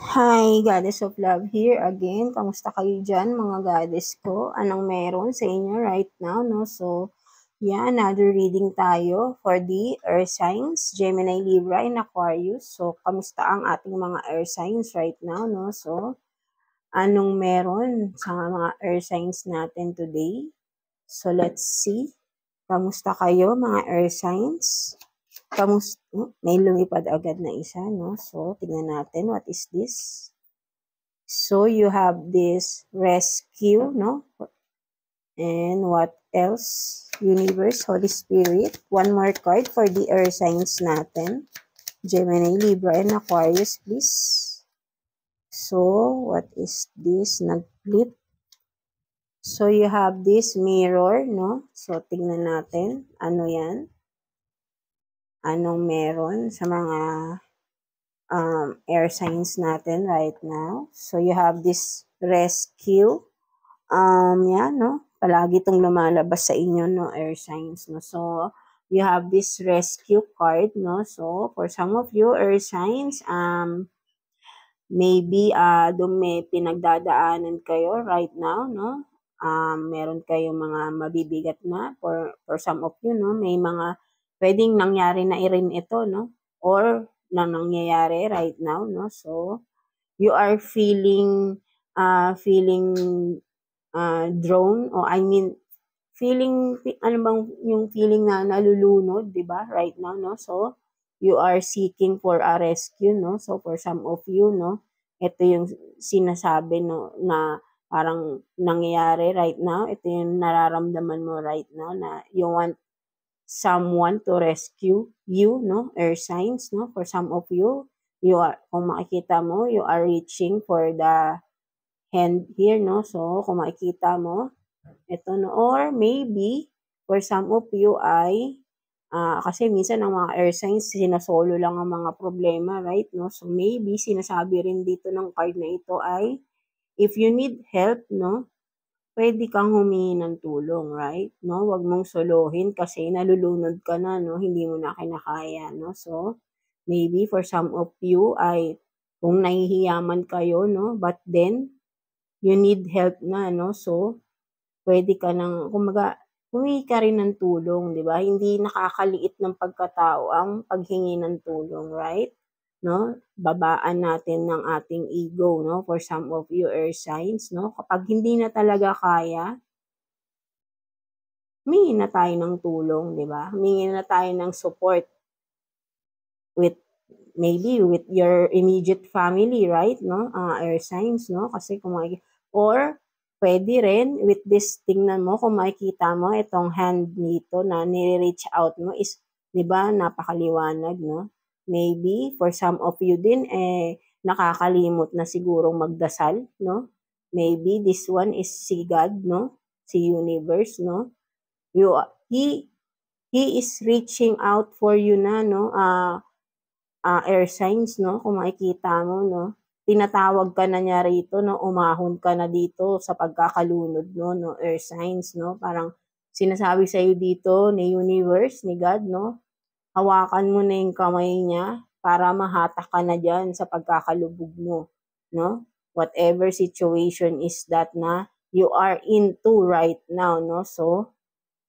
Hi, Goddess of Love here again. Kamusta kayo dyan, mga goddess ko? Anong meron sa inyo right now, no? So, yeah, another reading tayo for the Earth signs, Gemini, Libra, and Aquarius. So, kamusta ang ating mga Earth signs right now, no? So, anong meron sa mga Earth signs natin today? So, let's see. Kamusta kayo, mga Earth signs? May lumipad agad na isa, no? So, tingnan natin, what is this? So, you have this rescue, no? And what else? Universe, Holy Spirit. One more card for the earth signs natin. Gemini, Libra, and Aquarius, please. So, what is this? Nag-flip. So, you have this mirror, no? So, tingnan natin. Ano yan? Anong meron sa mga air signs natin right now? So, you have this rescue. Yan, no? Palagi itong lumalabas sa inyo, no? Air signs, no? So, you have this rescue card, no? So, for some of you, air signs, maybe, may pinagdadaanan kayo right now, no? Meron kayong mga mabibigat na for some of you, no? May mga pwedeng nangyari na rin ito, no? Or nangyayari right now, no? So, you are feeling drawn, o I mean, ano bang yung feeling na nalulunod, di ba, right now, no? So, you are seeking for a rescue, no? So, for some of you, no, ito yung sinasabi, no, na parang nangyayari right now. Ito yung nararamdaman mo right now na you want someone to rescue you, no? Air signs, no? For some of you, kung makikita mo, you are reaching for the hand here, no? So, kung makikita mo, ito, no? Or maybe, for some of you ay, kasi minsan ang mga air signs, sinasolo lang ang mga problema, right? No? So, maybe, sinasabi rin dito ng card na ito ay, if you need help, no? Pwede kang humingi ng tulong, right? No? Huwag mong solohin kasi nalulunod ka na, no? Hindi mo na kinakaya, no? So, maybe for some of you ay, kung nahihiyaman kayo, no? But then, you need help na, no? So, pwede ka nang, kumbaga, humingi ka rin ng tulong, di ba? Hindi nakakaliit ng pagkatao ang paghingi ng tulong, right? No? Babaan natin ng ating ego, no? For some of you earth signs, no? Kapag hindi na talaga kaya, humingi na tayo ng tulong, di ba? Humingi na tayo ng support with maybe with your immediate family, right? No? Earth signs, no? Kasi kung or pwede rin with this, tingnan mo, kung makikita mo itong hand nito na ni-reach out mo is, di ba, napakaliwanag, no? Maybe for some of you din, nakakalimot na sigurong magdasal, no? Maybe this one is si God, no? Si universe, no? He is reaching out for you na, no? Air signs, no? Kung makikita mo, no? Tinatawag ka na niya rito, no? Umahon ka na dito sa pagkakalunod, no? Air signs, no? Parang sinasabi sa iyo dito ni universe, ni God, no? Hawakan mo na yung kamay niya para mahatak ka na diyan sa pagkakalubog mo, no? Whatever situation is that na you are into right now, no? So,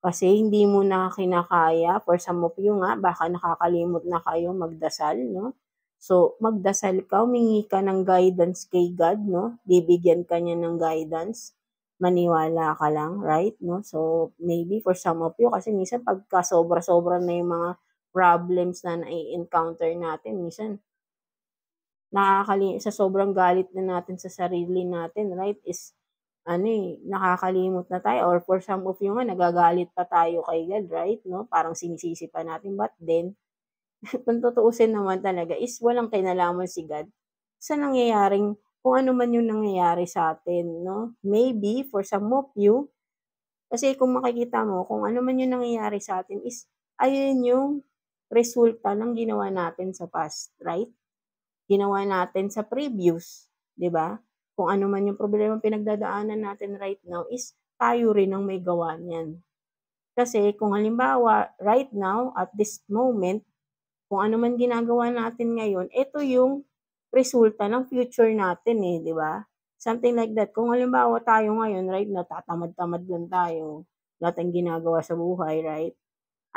kasi hindi mo na kinakaya, for some of you nga, baka nakakalimot na kayo magdasal, no? So, magdasal ka, humingi ka ng guidance kay God, no? Bibigyan ka niya ng guidance. Maniwala ka lang, right? No? So, maybe for some of you, kasi minsan pagka sobra-sobra na yung mga problems na nai-encounter natin, minsan sa sobrang galit na natin sa sarili natin, right, is nakakalimot na tayo, or for some of you nga, nagagalit pa tayo kay God, right, no? Parang sinisisi pa natin, but then, kung tutuusin naman talaga, is walang kinalaman si God sa nangyayaring, kung ano man yung nangyayari sa atin, no? Maybe, for some of you, kasi kung makikita mo, kung ano man yung nangyayari sa atin is, ayun yung resulta ng ginawa natin sa past, right? Ginawa natin sa previous, 'di ba? Kung ano man yung problema pinagdadaanan natin right now is tayo rin ang may gawa niyan. Kasi kung halimbawa, right now, at this moment, kung ano man ginagawa natin ngayon, ito yung resulta ng future natin, eh, 'di ba? Something like that. Kung halimbawa tayo ngayon, right, natatamad-tamad lang tayo, wala tayong ginagawa sa buhay, right?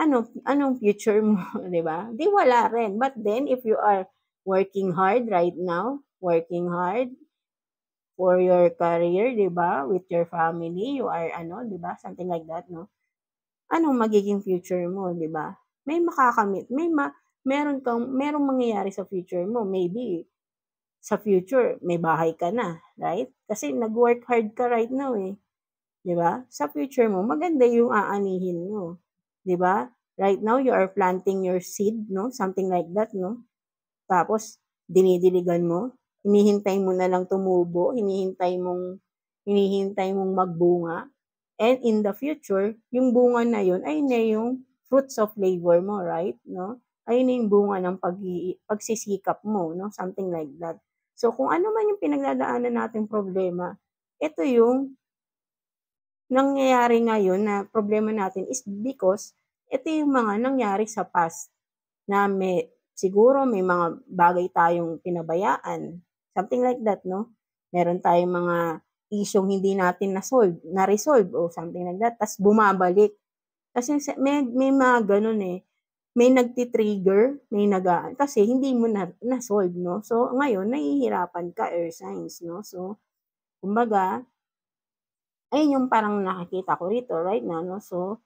Anong future mo, 'di ba? 'Di wala rin. But then if you are working hard right now, working hard for your career, 'di ba, with your family, you are 'di ba, something like that, 'no? Anong magiging future mo, 'di ba? May makakamit merong mangyayari sa future mo. Maybe sa future may bahay ka na, right? Kasi nag-work hard ka right now, eh, 'di ba? Sa future mo maganda yung aanihin mo, 'di ba? Right now you are planting your seed, 'no, something like that, 'no? Tapos dinidiligan mo, hinihintay mo na lang tumubo, hinihintay mong magbunga, and in the future, yung bunga na yun ay na yung fruits of labor mo, right, 'no? Ayun na yung bunga ng pagsisikap mo, 'no, something like that. So, kung ano man yung pinagdadaanan nating problema, ito yung nangyayari ngayon na problema natin is because ito yung mga nangyari sa past na siguro may mga bagay tayong pinabayaan, something like that, 'no? Meron tayong mga isyung hindi natin na-resolve o something like that, ta's bumabalik. Kasi may mga gano'n, eh, may nagti-trigger, may kasi hindi mo na-solve, 'no? So, ngayon nahihirapan ka, air signs, 'no? So, kumbaga, ayun yung parang nakikita ko rito right now, 'no? So,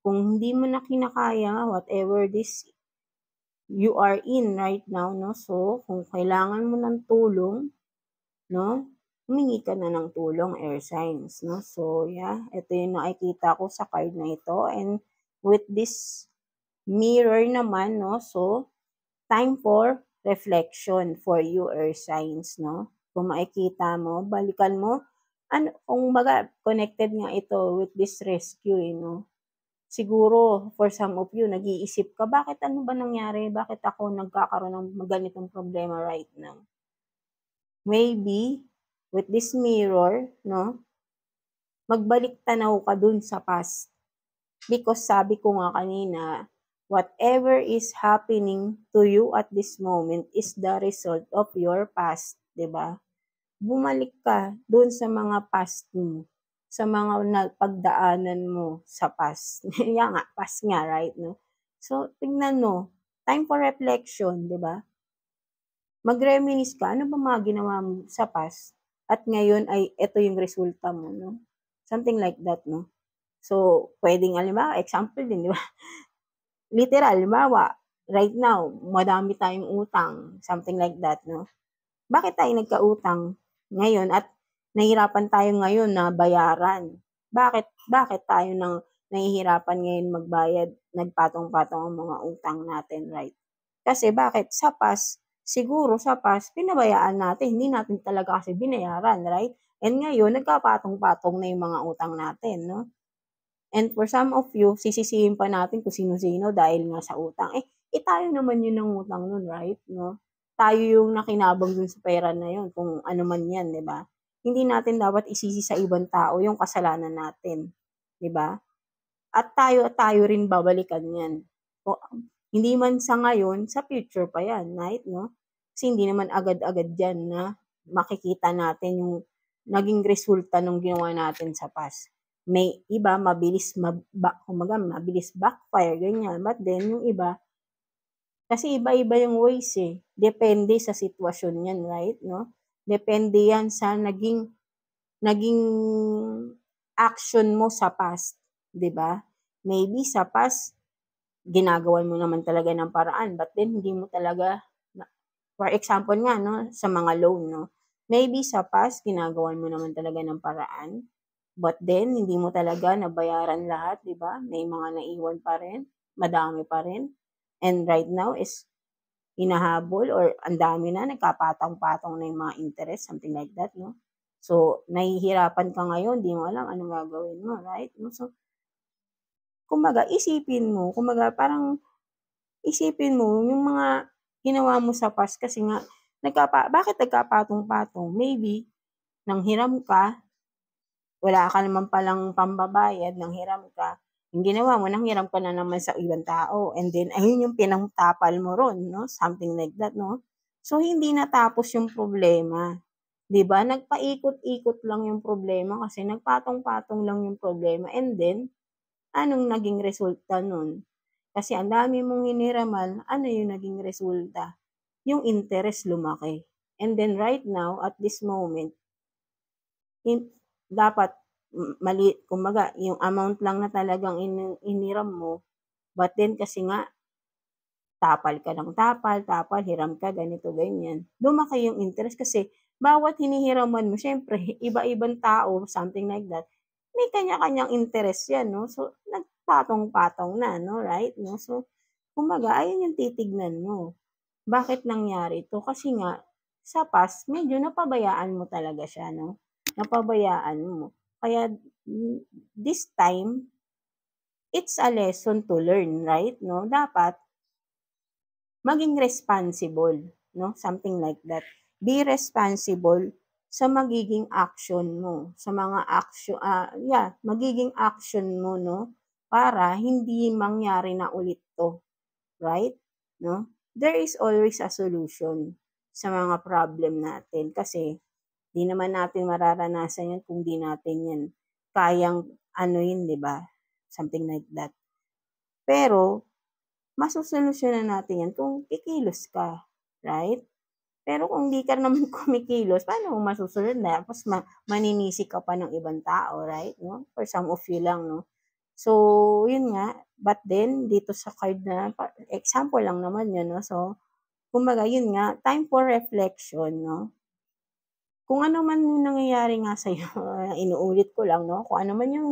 kung hindi mo na kinakaya whatever this you are in right now, 'no? So, kung kailangan mo ng tulong, 'no, humingi ka na ng tulong, air signs, 'no? So, yeah, ito yung nakikita ko sa card na ito, and with this mirror naman, 'no, so time for reflection for you, earth signs, 'no? Kung makikita mo, balikan mo, kumbaga connected nga ito with this rescue, eh, 'no? Siguro for some of you nag-iisip ka, bakit ano ba nangyari? Bakit ako nagkakaroon ng ganitong problema right now? Maybe with this mirror, 'no, magbalik tanaw ka dun sa past. Because sabi ko nga kanina, whatever is happening to you at this moment is the result of your past, 'di ba? Bumalik ka dun sa mga past mo, sa mga napagdaanan mo sa past. Yan nga, past nga, right, 'no? So, tingnan mo, time for reflection, 'di ba? Mag-reminisce ka, ano ba mga ginawa mo sa past at ngayon ay eto yung resulta mo, 'no? Something like that, 'no? So, puwedeng halimbawa, example din, 'di ba? Literal, halimbawa, right now, madami tayong utang, something like that, 'no? Bakit tayo nagkautang ngayon at nahihirapan tayo ngayon na bayaran? Bakit tayo nahihirapan ngayon magbayad, nagpatong-patong ang mga utang natin, right? Kasi bakit? Siguro sa past, pinabayaan natin, hindi natin talaga kasi binayaran, right? And ngayon, nagkapatong-patong na yung mga utang natin, 'no? And for some of you, sisisihin pa natin kung sino-sino dahil nga sa utang. Tayo naman yung nangutang nun, right, 'no? Tayo yung nakinabang dun sa pera na yun kung ano man yan, 'di ba? Hindi natin dapat isisi sa ibang tao yung kasalanan natin, 'di ba? At tayo rin babalikan yan. O hindi man sa ngayon, sa future pa yan, right, 'no? Kasi hindi naman agad-agad yan na makikita natin yung naging resulta nung ginawa natin sa past. May iba kumbaga mabilis backfire, ganyan. But then yung iba, kasi iba-iba yung ways, eh. Depende sa sitwasyon yan, right, 'no? Depende yan sa naging action mo sa past, 'di ba? Maybe sa past, ginagawan mo naman talaga ng paraan, but then hindi mo talaga for example nga, 'no, sa mga loan, 'no? Maybe sa past ginagawan mo naman talaga ng paraan, but then hindi mo talaga nabayaran lahat, 'di ba? May mga naiwan pa rin, madami pa rin. And right now is hinahabol or ang dami na, nagkapatong-patong na yung mga interest, something like that, 'no? So, nahihirapan ka ngayon, 'di mo alam anong gagawin mo, right, 'no? So, kumbaga parang isipin mo yung mga ginawa mo sa past kasi nga bakit nagkapatong-patong? Maybe nanghiram ka, wala ka naman palang pambabayad, nanghiram ka, yung ginawa mo nanghiram ka na naman sa ibang tao, and then ayun yung pinangtapal mo ron, 'no, something like that, 'no? So, hindi natapos yung problema. 'Di ba? Nagpaikot-ikot lang yung problema kasi nagpatong-patong lang yung problema and then, anong naging resulta nun? Kasi ang dami mong hiniraman, ano yung naging resulta? Yung interest lumaki. And then right now, at this moment, dapat mali kumbaga yung amount lang na talagang iniram mo, but then kasi nga tapal ka ng tapal, hiram ka ganito, ganyan. Lumaki yung interest kasi bawat hinihiraman mo siyempre iba-ibang tao, something like that, may kanya-kanyang interest yan 'no. So, nagpatong-patong na 'no, right 'no. So, kumbaga ayun yung titignan mo. Bakit nangyari ito? Kasi nga sa past medyo napabayaan mo talaga siya 'no, napabayaan mo. Kaya this time, it's a lesson to learn, right 'no. Dapat maging responsible 'no, something like that. Be responsible sa magiging action mo, sa mga magiging action mo 'no, para hindi mangyari na ulit 'to, right, 'no? There is always a solution sa mga problem natin kasi 'di naman natin mararanasan 'yan kung 'di natin 'yan kayang anuhin, 'di ba, something like that. Pero masosolusyunan natin 'yan kung kikilos ka, right? Pero kung di ka naman kumikilos, paano mo masusunod tapos maninisi ka pa ng ibang tao, right, 'no? For some of you lang 'no. So, yun nga, but then dito sa card na example lang naman yun 'no. So, kumbaga yun nga, time for reflection 'no. Kung ano man yung nangyayari nga sa'yo, inuulit ko lang 'no, kung ano man yung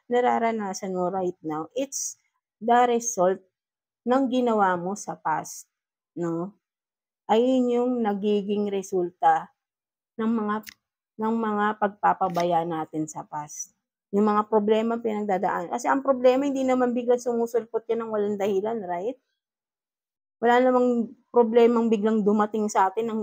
nararanasan mo right now, it's the result ng ginawa mo sa past 'no. Ayun yung nagiging resulta ng mga pagpapabaya natin sa past. Yung mga problema pinagdadaanan kasi ang problema hindi naman biglang sumusulpot yan ng walang dahilan, right? Wala namang problemang biglang dumating sa atin ng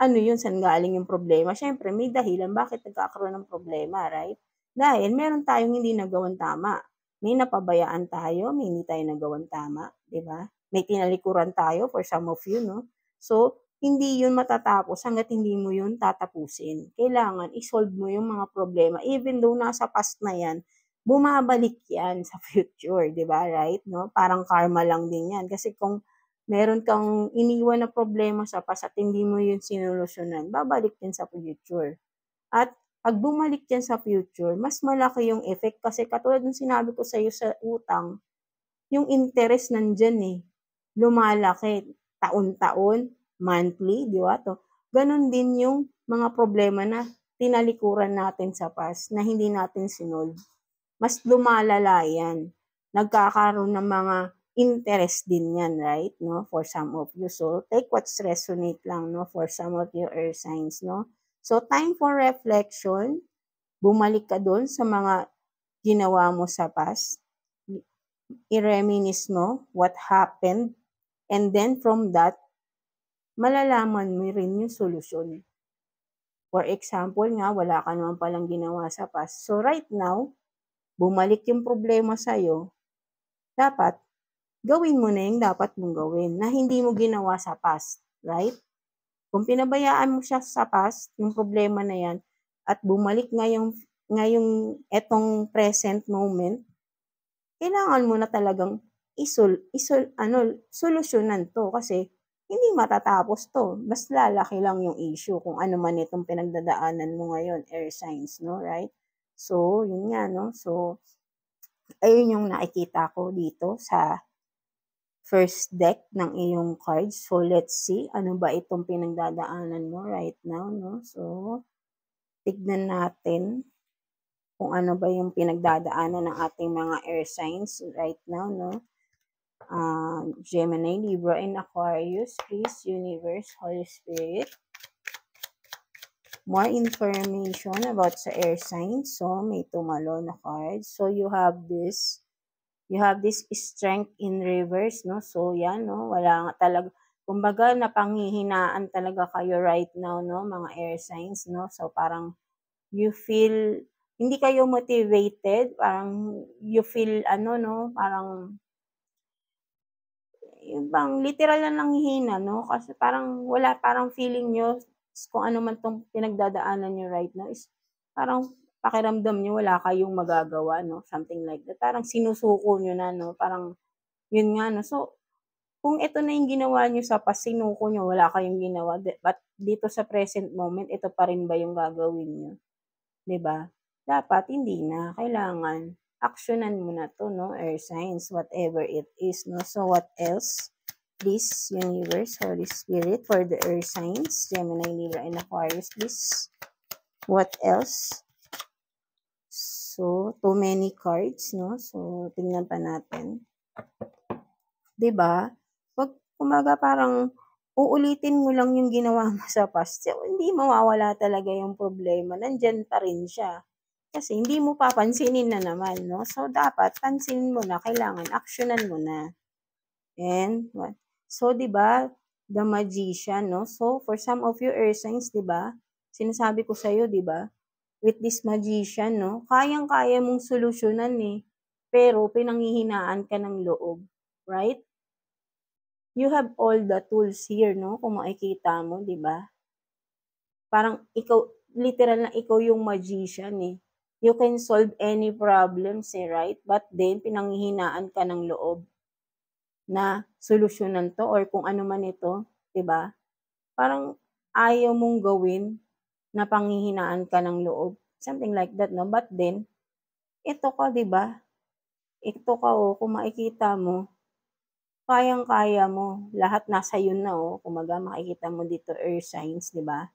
ano yun, saan galing yung problema. Siyempre may dahilan bakit nagkakaroon ng problema, right? Dahil meron tayong hindi nagawang tama. May napabayaan tayo, may hindi tayo nagawang tama, 'di ba? May tinalikuran tayo for some of you 'no. So, hindi yun matatapos hangga't hindi mo yun tatapusin. Kailangan i-solve mo yung mga problema even though nasa past na yan, bumabalik yan sa future, 'di ba, right 'no? Parang karma lang din yan kasi kung meron kang iniwan na problema sa past at hindi mo yun sinolusyunan, babalik yan sa future. At 'pag bumalik yan sa future, mas malaki yung effect kasi katulad ng sinabi ko sa'yo sa utang, yung interest nandiyan, eh, lumalaki taon-taon, monthly, 'di ba, gano'n din yung mga problema na tinalikuran natin sa past na hindi natin sinolve. Mas lumalala yan. Nagkakaroon ng mga interest din yan, right, 'no, for some of you. So, take what's resonate lang 'no, for some of you earth signs 'no. So, time for reflection, bumalik ka dun sa mga ginawa mo sa past, i-reminisce mo what happened, and then from that, malalaman mo rin yung solusyon. For example nga, wala ka naman palang ginawa sa past. So, right now, bumalik yung problema sa'yo, dapat gawin mo na yung dapat mong gawin na hindi mo ginawa sa past, right? Kung pinabayaan mo siya sa past, yung problema na yan, at bumalik ngayong etong present moment, kailangan mo na talagang solusyonan 'to kasi hindi matatapos 'to. Mas lalaki lang yung issue kung ano man itong pinagdadaanan mo ngayon, air signs 'no, right? So, yun nga 'no. So, ayun yung nakikita ko dito sa first deck ng iyong cards. So, let's see ano ba itong pinagdadaanan mo right now 'no. So, tignan natin kung ano ba yung pinagdadaanan ng ating mga air signs right now 'no. Gemini, Libra, and Aquarius, please, Universe, Holy Spirit, more information about sa air signs. So, may tumalon na cards. So, you have this strength in reverse, no? So, yan, no? Wala nga talaga, kumbaga, napanghihinaan talaga kayo right now, no? Mga air signs, no? So, parang, you feel, hindi kayo motivated, parang, you feel, no? Parang, yung bang literal na nanghihina, no? Kasi parang wala, parang feeling nyo, kung ano man tong pinagdadaanan nyo right now is parang pakiramdam nyo wala kayong magagawa, no? Something like that. Parang sinusuko nyo na, no? Parang yun nga, no? So, kung ito na yung ginawa nyo sa past, sinuko nyo, wala kayong ginawa, but dito sa present moment, ito pa rin ba yung gagawin nyo? 'Di ba? Dapat hindi na, kailangan aksiyunan mo na 'to, no, air signs, whatever it is, no. So, what else? Please, universe, Holy Spirit, for the air signs, Gemini, Libra, and Aquarius, please. What else? So, too many cards, no? So, tingnan pa natin. 'Di ba? Kumbaga parang uulitin mo lang yung ginawa mo sa past, so hindi mawawala talaga yung problema, nandiyan pa rin siya. Kasi hindi mo papansinin na naman, no? So, dapat pansinin mo na, kailangan aksiyunan mo na. And what? So, 'di ba, the magician, no? So, for some of you earth signs, 'di ba? Sinasabi ko sa iyo, 'di ba? With this magician, no? Kayang-kaya mong solusyonan eh. Pero pinanghihinaan ka ng loob, right? You have all the tools here, no? Kung makikita mo, 'di ba? Parang ikaw, literal na ikaw yung magician eh. You can solve any problems eh, right? But then, pinanghihinaan ka ng loob na solusyonan to or kung ano man ito, 'di ba? Parang ayaw mong gawin na panghihinaan ka ng loob. Something like that, no? But then, ito ka, 'di ba? Ito ka, oh, kung makikita mo, kayang-kaya mo. Lahat nasa iyo na, oh. Kumaga, makikita mo dito, earth signs, 'di ba?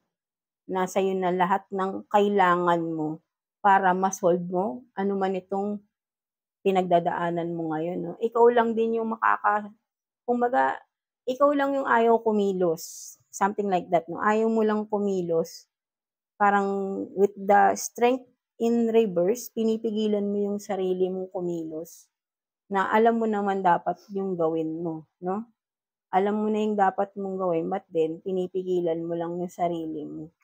Nasa iyo na lahat ng kailangan mo para ma-solve mo ano man itong pinagdadaanan mo ngayon, no? Ikaw lang din yung kumbaga, ikaw lang yung ayaw kumilos. Something like that, no? Ayaw mo lang kumilos. Parang with the strength in reverse, pinipigilan mo yung sarili mong kumilos. Na alam mo naman dapat yung gawin mo, no? Alam mo na yung dapat mong gawin, but then, pinipigilan mo lang yung sarili mo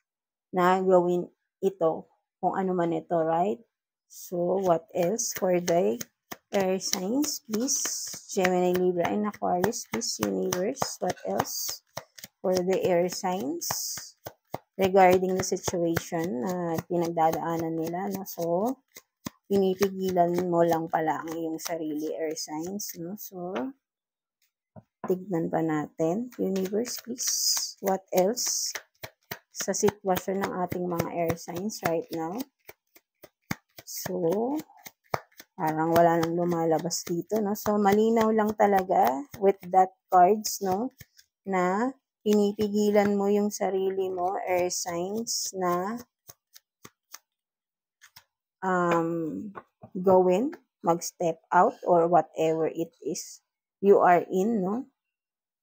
na gawin ito, kung ano man ito, right? So, what else for the air signs, please? Gemini, Libra, and Aquarius, please, universe. What else for the air signs regarding the situation na pinagdadaanan nila, no? So, pinipigilan mo lang pala ang iyong sarili, air signs, no? So, tignan pa natin. Universe, please. What else sa sitwasyon ng ating mga air signs right now? So, parang wala nang lumalabas dito, no? So, malinaw lang talaga with that cards, no? Na pinipigilan mo yung sarili mo, air signs, na gawin, mag-step out, or whatever it is you are in, no?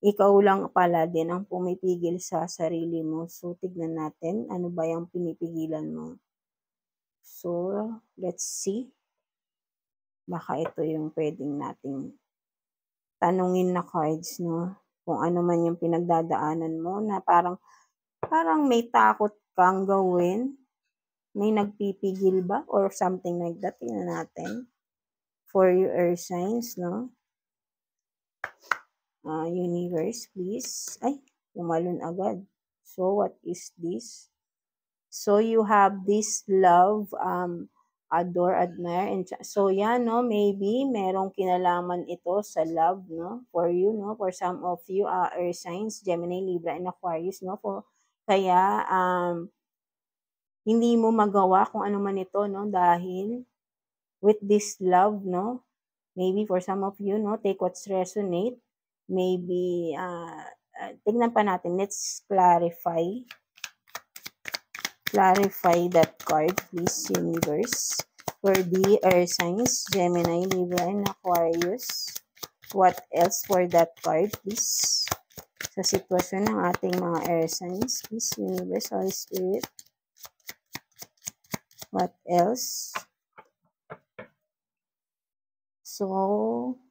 Ikaw lang pala din ang pumipigil sa sarili mo. So, tignan natin, ano ba yung pinipigilan mo? So, let's see. Baka ito yung pwedeng nating tanungin na cards, no? Kung ano man yung pinagdadaanan mo na parang may takot kang gawin. May nagpipigil ba? Or something like that. Tingnan natin. For your earth signs, no? Universe, please. Ay, umalun agad. So, what is this? So, you have this love, adore, admire, and so yan, no, maybe merong kinalaman ito sa love, no, for you, no, for some of you, earth signs, Gemini, Libra, and Aquarius, no, kaya, hindi mo magawa kung ano man ito, no, dahil with this love, no, maybe for some of you, no, take what's resonate, maybe, tignan pa natin, let's clarify that card, please, universe. For the air signs, Gemini, Libra, and Aquarius. What else for that card, please? Sa sitwasyon ng ating mga air signs, please, universe, Holy Spirit. What else? So,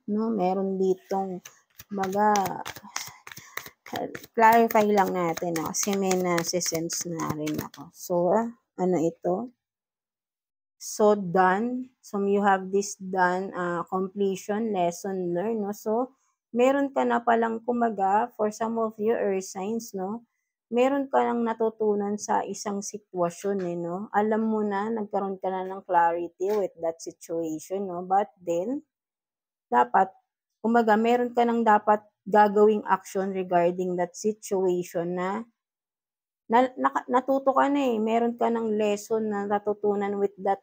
no, meron ditong clarify lang natin, no? Kasi may nasi-sense na rin ako. So, ano ito? So, done. So, you have this done, completion, lesson learned, no? So, meron ka na palang kumbaga for some of you earth signs, no, meron ka ng natutunan sa isang sitwasyon, no? Alam mo na, nagkaroon ka na ng clarity with that situation, no? But then, dapat, kumbaga, meron ka ng dapat gagawing action regarding that situation na natuto ka na eh. Meron ka ng lesson na natutunan with that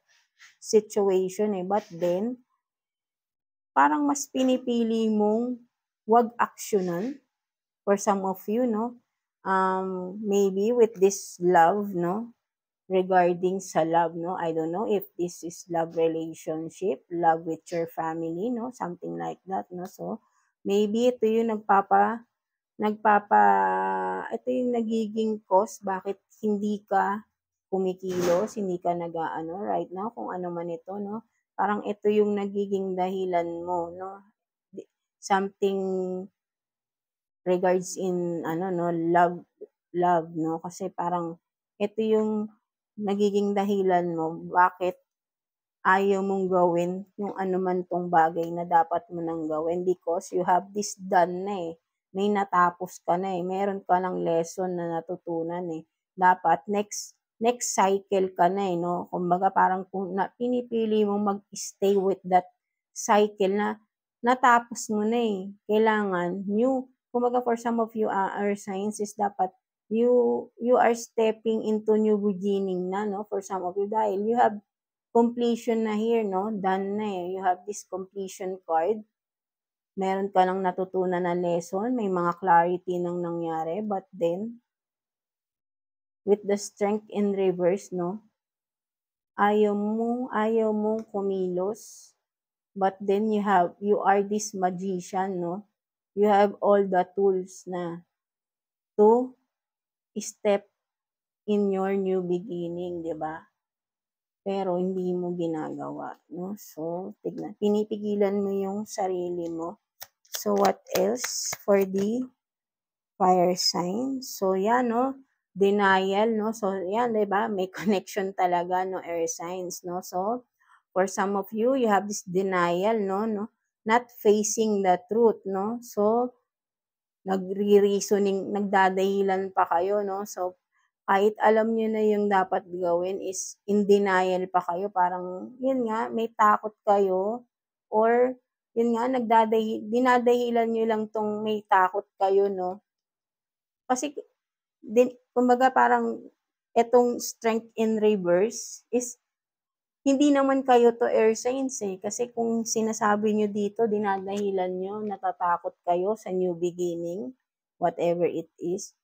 situation eh. But then, parang mas pinipili mong wag aksyonan for some of you, no? Maybe with this love, no? Regarding sa love, no? I don't know if this is love relationship, love with your family, no? Something like that, no? So, maybe ito yung ito yung nagiging cause bakit hindi ka kumikilos, hindi ka nag-aano right now, kung ano man ito, no? Parang ito yung nagiging dahilan mo, no? Something regards in, ano, no, love, no? Kasi parang ito yung nagiging dahilan mo bakit ayaw mong gawin yung ano man tong bagay na dapat mo nang gawin because you have this done na eh. May natapos ka na eh. Meron ka ng lesson na natutunan eh. Dapat next cycle ka na eh, no? Kumbaga parang kung pinipili mong mag-stay with that cycle na natapos mo na eh. Kailangan new. Kumbaga for some of you our signs is dapat you are stepping into new beginning na, no? For some of you dahil you have completion na here, no? Done na eh. You have this completion card. Meron ka lang natutunan na lesson, may mga clarity nang nangyari, but then, with the strength in reverse, no? Ayaw mong kumilos, but then you are this magician, no? You have all the tools na to step in your new beginning, di ba? Pero hindi mo ginagawa, no? So, pinipigilan mo yung sarili mo. So, what else for the fire sign? So, yan, no? Denial, no? So, yan, di ba? May connection talaga, no? Air signs, no? So, for some of you, you have this denial, no? Not facing the truth, no? So, nagre-reasoning, nagdadahilan pa kayo, no? So, kahit alam nyo na yung dapat gawin is in denial pa kayo. Parang, yun nga, may takot kayo or yun nga, dinadahilan nyo lang tong may takot kayo, no? Kasi, kumbaga parang etong strength in reverse is hindi naman kayo to air signs eh. Kasi kung sinasabi nyo dito, dinadahilan nyo, natatakot kayo sa new beginning, whatever it is.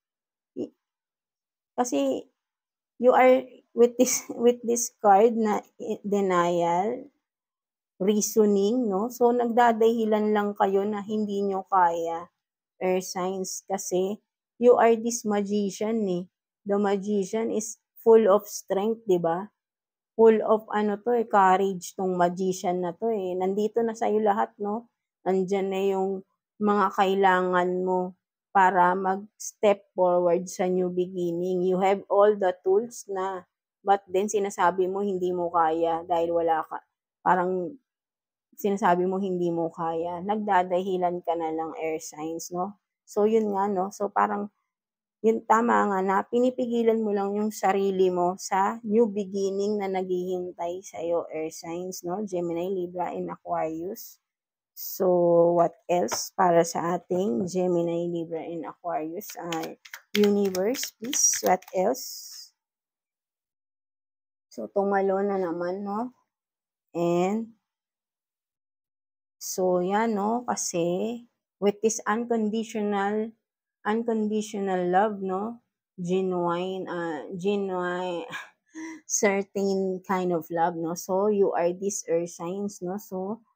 Kasi you are with this card na denial, reasoning, no? So nagdadahilan lang kayo na hindi nyo kaya, air signs, kasi you are this magician eh. The magician is full of strength, di ba? Full of courage tong magician na to eh. Nandito na sa'yo lahat, no? Nandyan na yung mga kailangan mo para mag-step forward sa new beginning. You have all the tools na, but then sinasabi mo hindi mo kaya dahil wala ka. Parang sinasabi mo hindi mo kaya. Nagdadahilan ka na lang, air signs, no? So, yun nga, no? So, parang yun, tama nga na pinipigilan mo lang yung sarili mo sa new beginning na naghihintay sa'yo, air signs, no? Gemini, Libra, and Aquarius. So, what else para sa ating Gemini, Libra, and Aquarius? Universe, please. What else? So, tumalo na naman, no? And, so, yan, no? Kasi, with this unconditional love, no? Genuine, certain kind of love, no? So, you are these earth signs, no? So,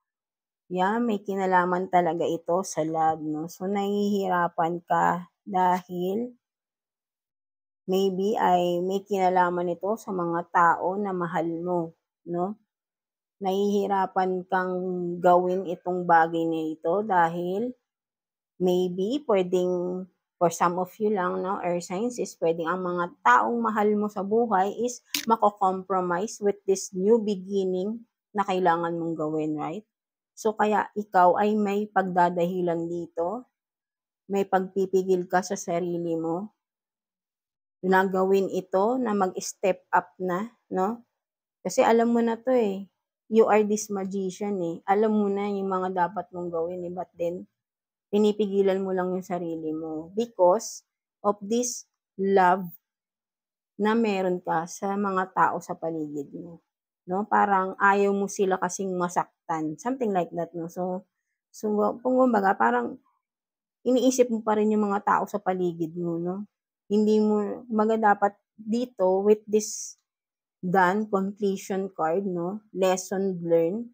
yeah, may kinalaman talaga ito sa love, no? So, nahihirapan ka dahil maybe ay may kinalaman ito sa mga tao na mahal mo, no? Nahihirapan kang gawin itong bagay na ito dahil maybe pwedeng for some of you lang, no, air signs, is pwedeng ang mga taong mahal mo sa buhay is mako-compromise with this new beginning na kailangan mong gawin, right? So, kaya ikaw ay may pagdadahilan dito, may pagpipigil ka sa sarili mo na gawin ito, na mag-step up na, 'no? Kasi alam mo na 'to, eh. You are this magician, eh. Alam mo na yung mga dapat mong gawin, eh, but then pinipigilan mo lang yung sarili mo because of this love na meron ka sa mga tao sa paligid mo, 'no? Parang ayaw mo sila kasing masaktan, something like that, 'no? So kung kumbaga parang iniisip mo pa rin yung mga tao sa paligid mo, 'no? Hindi mo kumbaga dapat dito with this done completion card, 'no, lesson learned.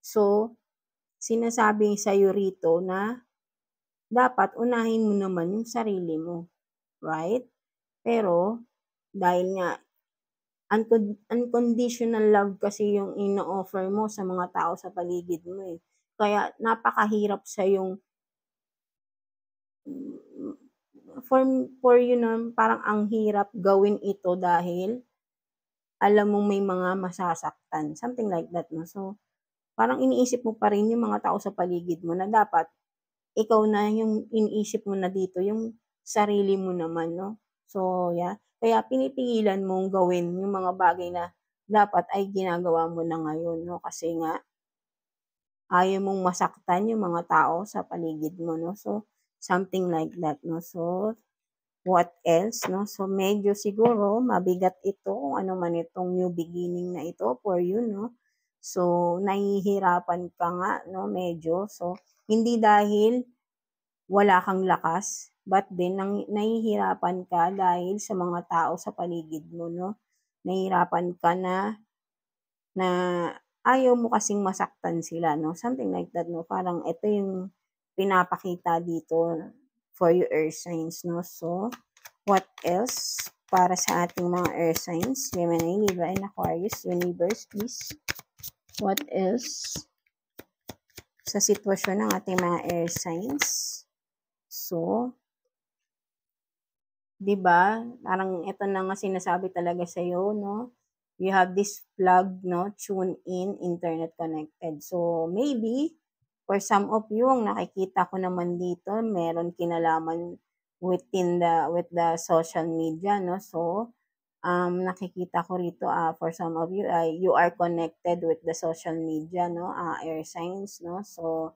So, sinasabi sa'yo rito na dapat unahin mo naman yung sarili mo, right? Pero dahil nga unconditional love kasi yung ino-offer mo sa mga tao sa paligid mo, eh. Kaya napakahirap sa yung for you na parang ang hirap gawin ito dahil alam mong may mga masasaktan, something like that, 'no. So, parang iniisip mo pa rin yung mga tao sa paligid mo na dapat ikaw na yung iniisip mo na dito yung sarili mo naman, 'no. So, yeah, kaya pinipigilan mong gawin yung mga bagay na dapat ay ginagawa mo na ngayon, 'no, kasi nga ayaw mong masaktan yung mga tao sa paligid mo, 'no. So, something like that, 'no. So, what else, 'no? So, medyo siguro mabigat ito kung ano man itong new beginning na ito for you, 'no. So, nahihirapan ka nga, 'no, medyo. So, hindi dahil wala kang lakas, but then nahihirapan ka dahil sa mga tao sa paligid mo, 'no. Nahihirapan ka na na ayaw mo kasing masaktan sila, 'no, something like that, 'no. Parang ito yung pinapakita dito for your earth signs, 'no. So, what else para sa ating mga earth signs, Gemini, Libra, and Aquarius, universe, please. What else sa sitwasyon ng ating mga earth signs? So, 'di ba, parang ito na nga sinasabi talaga sa'yo, 'no, you have this plug, 'no, tune in, internet connected. So, maybe for some of you, ang nakikita ko naman dito meron kinalaman with the social media, 'no. So, nakikita ko rito, for some of you, you are connected with the social media, 'no, air signs, 'no. So,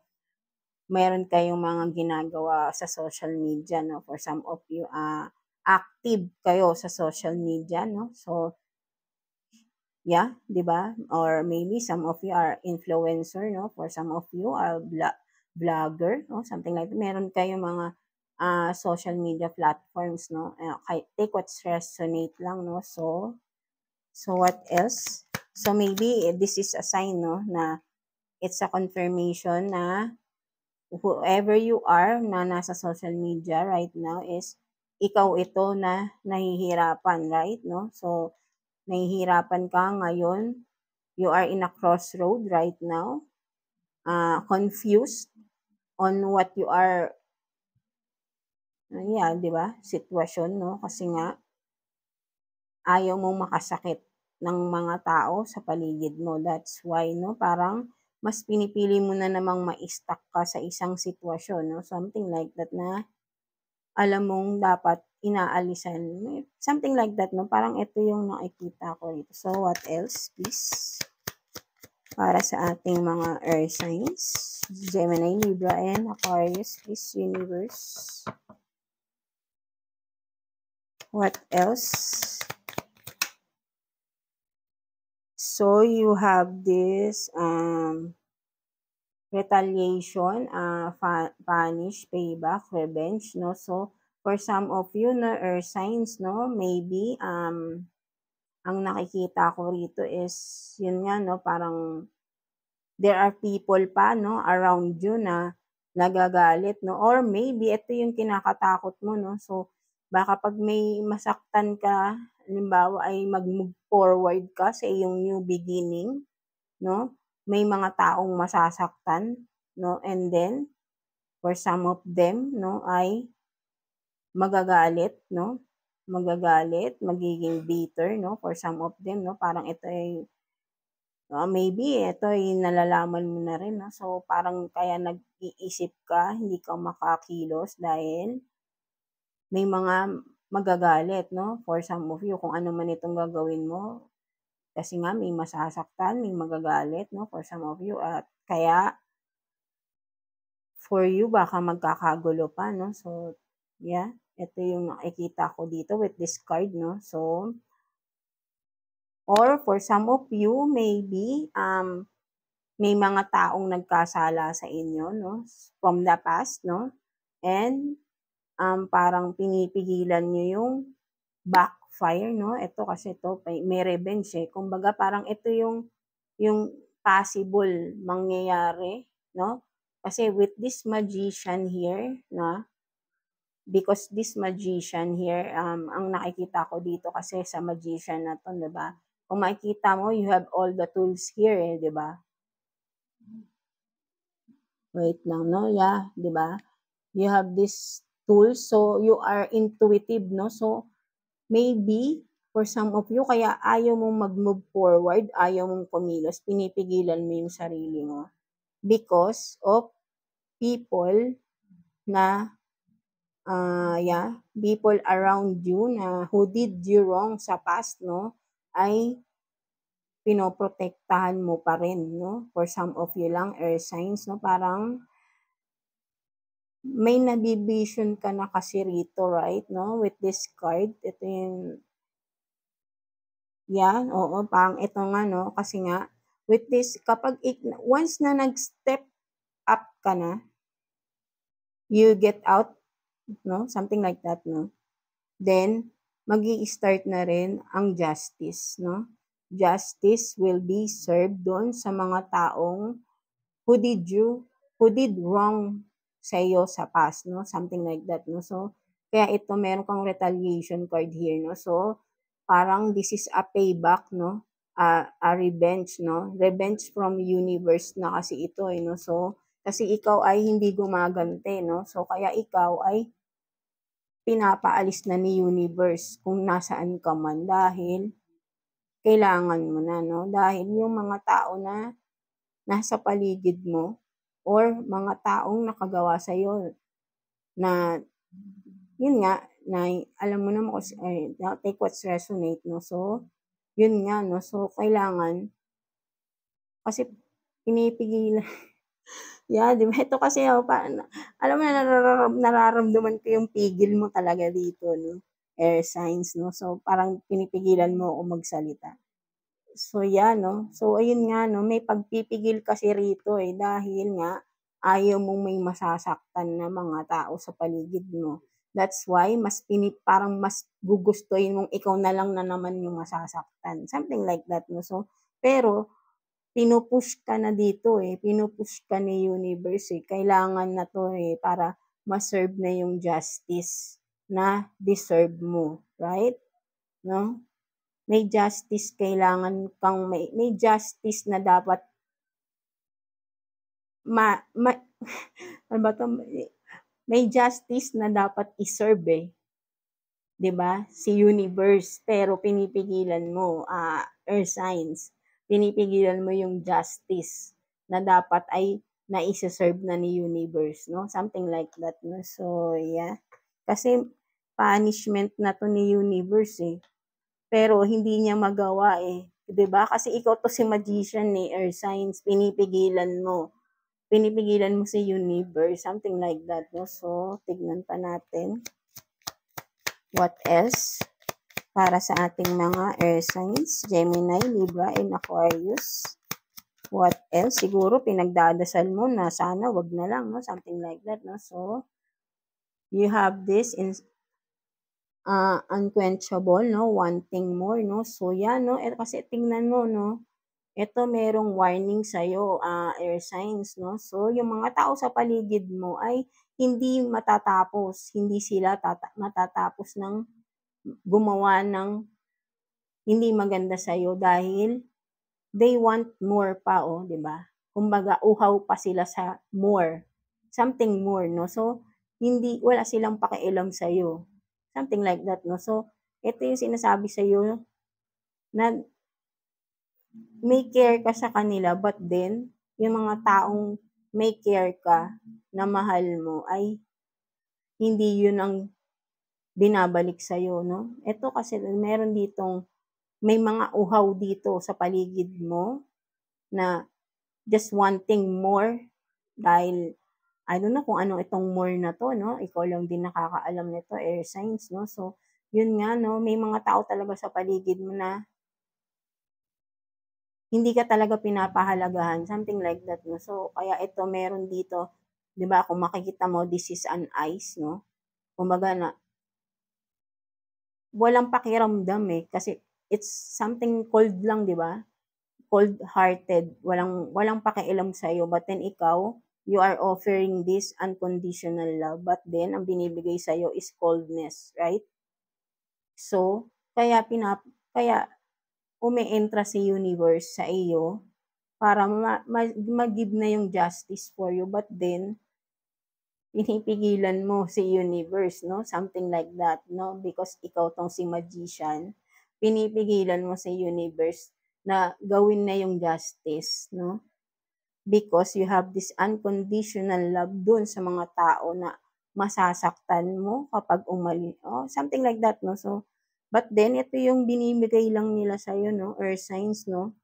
meron kayong mga ginagawa sa social media, 'no, for some of you, active kayo sa social media, 'no. So, yeah, 'di ba? Or maybe some of you are influencer, 'no, for some of you are vlogger, 'no, something like that. Meron kayong mga, social media platforms, 'no, take what's resonate lang, 'no. So what else? So maybe this is a sign, 'no, na it's a confirmation na whoever you are na nasa social media right now is ikaw ito na nahihirapan, right, 'no? So, nahihirapan ka ngayon, you are in a crossroad right now, confused on what you are, yeah, 'di ba, sitwasyon, 'no? Kasi nga ayaw mong makasakit ng mga tao sa paligid mo. That's why, 'no, parang mas pinipili mo na namang ma-stuck ka sa isang sitwasyon, 'no, something like that na alam mong dapat inaalisan. Something like that, 'no, parang ito yung nakikita ko rito. So, what else, please? Para sa ating mga earth signs, Gemini, Libra, and Aquarius, please, universe. What else? So, you have this retaliation, punish, payback, revenge, 'no. So, for some of you na earth signs, 'no, maybe ang nakikita ko rito is yun nga, 'no, parang there are people pa, 'no, around you na nagagalit, 'no, or maybe ito yung kinakatakot mo, 'no. So, baka 'pag may masaktan ka, halimbawa ay mag-move forward ka sa iyong new beginning, 'no, may mga taong masasaktan, 'no, and then for some of them, 'no, ay magagalit, 'no, magagalit, magiging bitter, 'no, for some of them, 'no, parang ito ay Maybe ito ay nalalaman mo na rin, no? So, parang kaya nag-iisip ka, hindi ka makakilos dahil may mga magagalit, no? For some of you, kung ano man itong gagawin mo, kasi nga may masasaktan, may magagalit, no? For some of you, at kaya for you, baka magkakagulo pa, no? So, yeah, ito yung nakikita ko dito with this card, no? So, or for some of you, maybe, may mga taong nagkasala sa inyo, no? From the past, no? And, parang pinipigilan nyo yung backfire, no? Ito kasi ito, may revenge eh. Kumbaga, parang ito yung possible mangyayari, no? Kasi with this magician here, no? Because this magician here, ang nakikita ko dito kasi sa magician na to, di ba? Kung makikita mo, you have all the tools here, eh, di ba? Wait lang, no? Yeah, di ba? You have this tools, so you are intuitive, no? So, maybe, for some of you, kaya ayaw mong mag-move forward, ayaw mong kumilos, pinipigilan mo yung sarili mo. Because of people na people around you na who did you wrong sa past, no, ay pinoprotektahan mo pa rin, no? For some of you lang, air signs, no, parang may nabivision ka na kasi rito, right, no, with this card. Ito yung, oo, parang ito nga, no, kasi nga, with this, kapag, once na nag-step up ka na, you get out, no, something like that, no, then, magi-start na rin ang justice, no? Justice will be served doon sa mga taong who did wrong sa iyo sa past, no? Something like that, no? So, kaya ito, meron kang retaliation card here, no? So, parang this is a payback, no? A revenge, no? Revenge from universe na kasi ito, eh, no? So, kasi ikaw ay hindi gumagante, no? So, kaya ikaw ay pinapaalis na ni universe kung nasaan ka man dahil kailangan mo na, no? Dahil yung mga tao na nasa paligid mo or mga taong nakagawa sa'yo na, yun nga, na alam mo naman take what's resonate, no? So, yun nga, no? So, kailangan, kasi pinipigilan, di ba? Ito kasi, alam mo na, nararamdaman ko yung pigil mo talaga dito, no? Air signs, no? So, parang pinipigilan mo ako magsalita. So, no? So, ayun nga, no? May pagpipigil kasi rito, eh, dahil nga, ayaw mong may masasaktan na mga tao sa paligid mo. That's why, parang mas gugustuhin mong ikaw na lang na naman yung masasaktan. Something like that, no? So, pero, pinupush ka na dito, eh. Pinupush ka ni universe, eh. Kailangan na to, eh, para ma-serve na yung justice na deserve mo. Right? No? May justice, kailangan kang may justice na dapat ano ba to? May justice na dapat i-serve, eh. 'Di ba? Si universe, pero pinipigilan mo, earth signs. Pinipigilan mo yung justice na dapat ay naise-serve na ni universe, no? Something like that, no? So, yeah. Kasi punishment na to ni universe, eh. Pero hindi niya magawa, eh. 'Di ba? Kasi ikaw to si magician, eh, earth signs, pinipigilan mo. Pinipigilan mo si universe, something like that, no? So, tignan pa natin. What else? Para sa ating mga air signs, Gemini, Libra, and Aquarius. What else? Siguro pinagdadasal mo na sana wag na lang, no? Something like that, no? So, you have this in unquenchable, no? Wanting more, no? So, no? Kasi tingnan mo, no? Ito merong warning sa'yo, air signs, no? So, yung mga tao sa paligid mo ay hindi matatapos, hindi sila matatapos ng gumawa ng hindi maganda sa'yo dahil they want more pa, di ba? Kumbaga, uhaw pa sila sa more. Something more, no? So, wala silang pakialam sa'yo. Something like that, no? So, ito yung sinasabi sa'yo na may care ka sa kanila, but then, yung mga taong may care ka na mahal mo ay hindi yun ang binabalik sa'yo, no? Ito kasi meron ditong, may mga uhaw dito sa paligid mo na just wanting more dahil I don't know kung ano itong more na to, no? Ikaw lang din nakakaalam nito, air signs, no? So, yun nga, no? May mga tao talaga sa paligid mo na hindi ka talaga pinapahalagahan, something like that, no? So, kaya ito meron dito, 'di ba, kung makikita mo, this is an ice, no? Kumbaga na walang pakiramdam eh, kasi it's something cold lang, 'di ba? Cold-hearted, walang walang pakialam sa iyo, but then ikaw, you are offering this unconditional love, but then ang binibigay sa iyo is coldness, right? So, kaya umeentra si universe sa iyo para mag-give na yung justice for you, but then pinipigilan mo si universe, no? Something like that, no? Because ikaw tong si magician, pinipigilan mo si universe na gawin na yung justice, no? Because you have this unconditional love dun sa mga tao na masasaktan mo kapag oh, something like that, no? So, but then, ito yung binibigay lang nila sa'yo, no? Earth signs, no?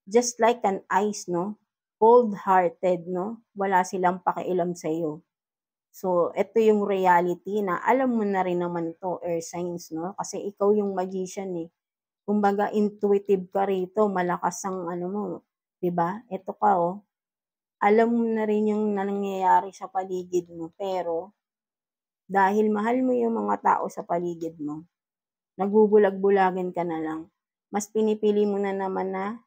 Just like an ice, no? Cold-hearted, no? Wala silang pakialam sa'yo. So, ito yung reality na alam mo na rin naman to, air signs, no? Kasi ikaw yung magician eh. Kumbaga, intuitive ka rito, malakas ang ano mo, 'di ba? Ito ka oh, alam mo na rin yung nangyayari sa paligid mo, pero dahil mahal mo yung mga tao sa paligid mo, nagbubulag-bulagan ka na lang. Mas pinipili mo na naman na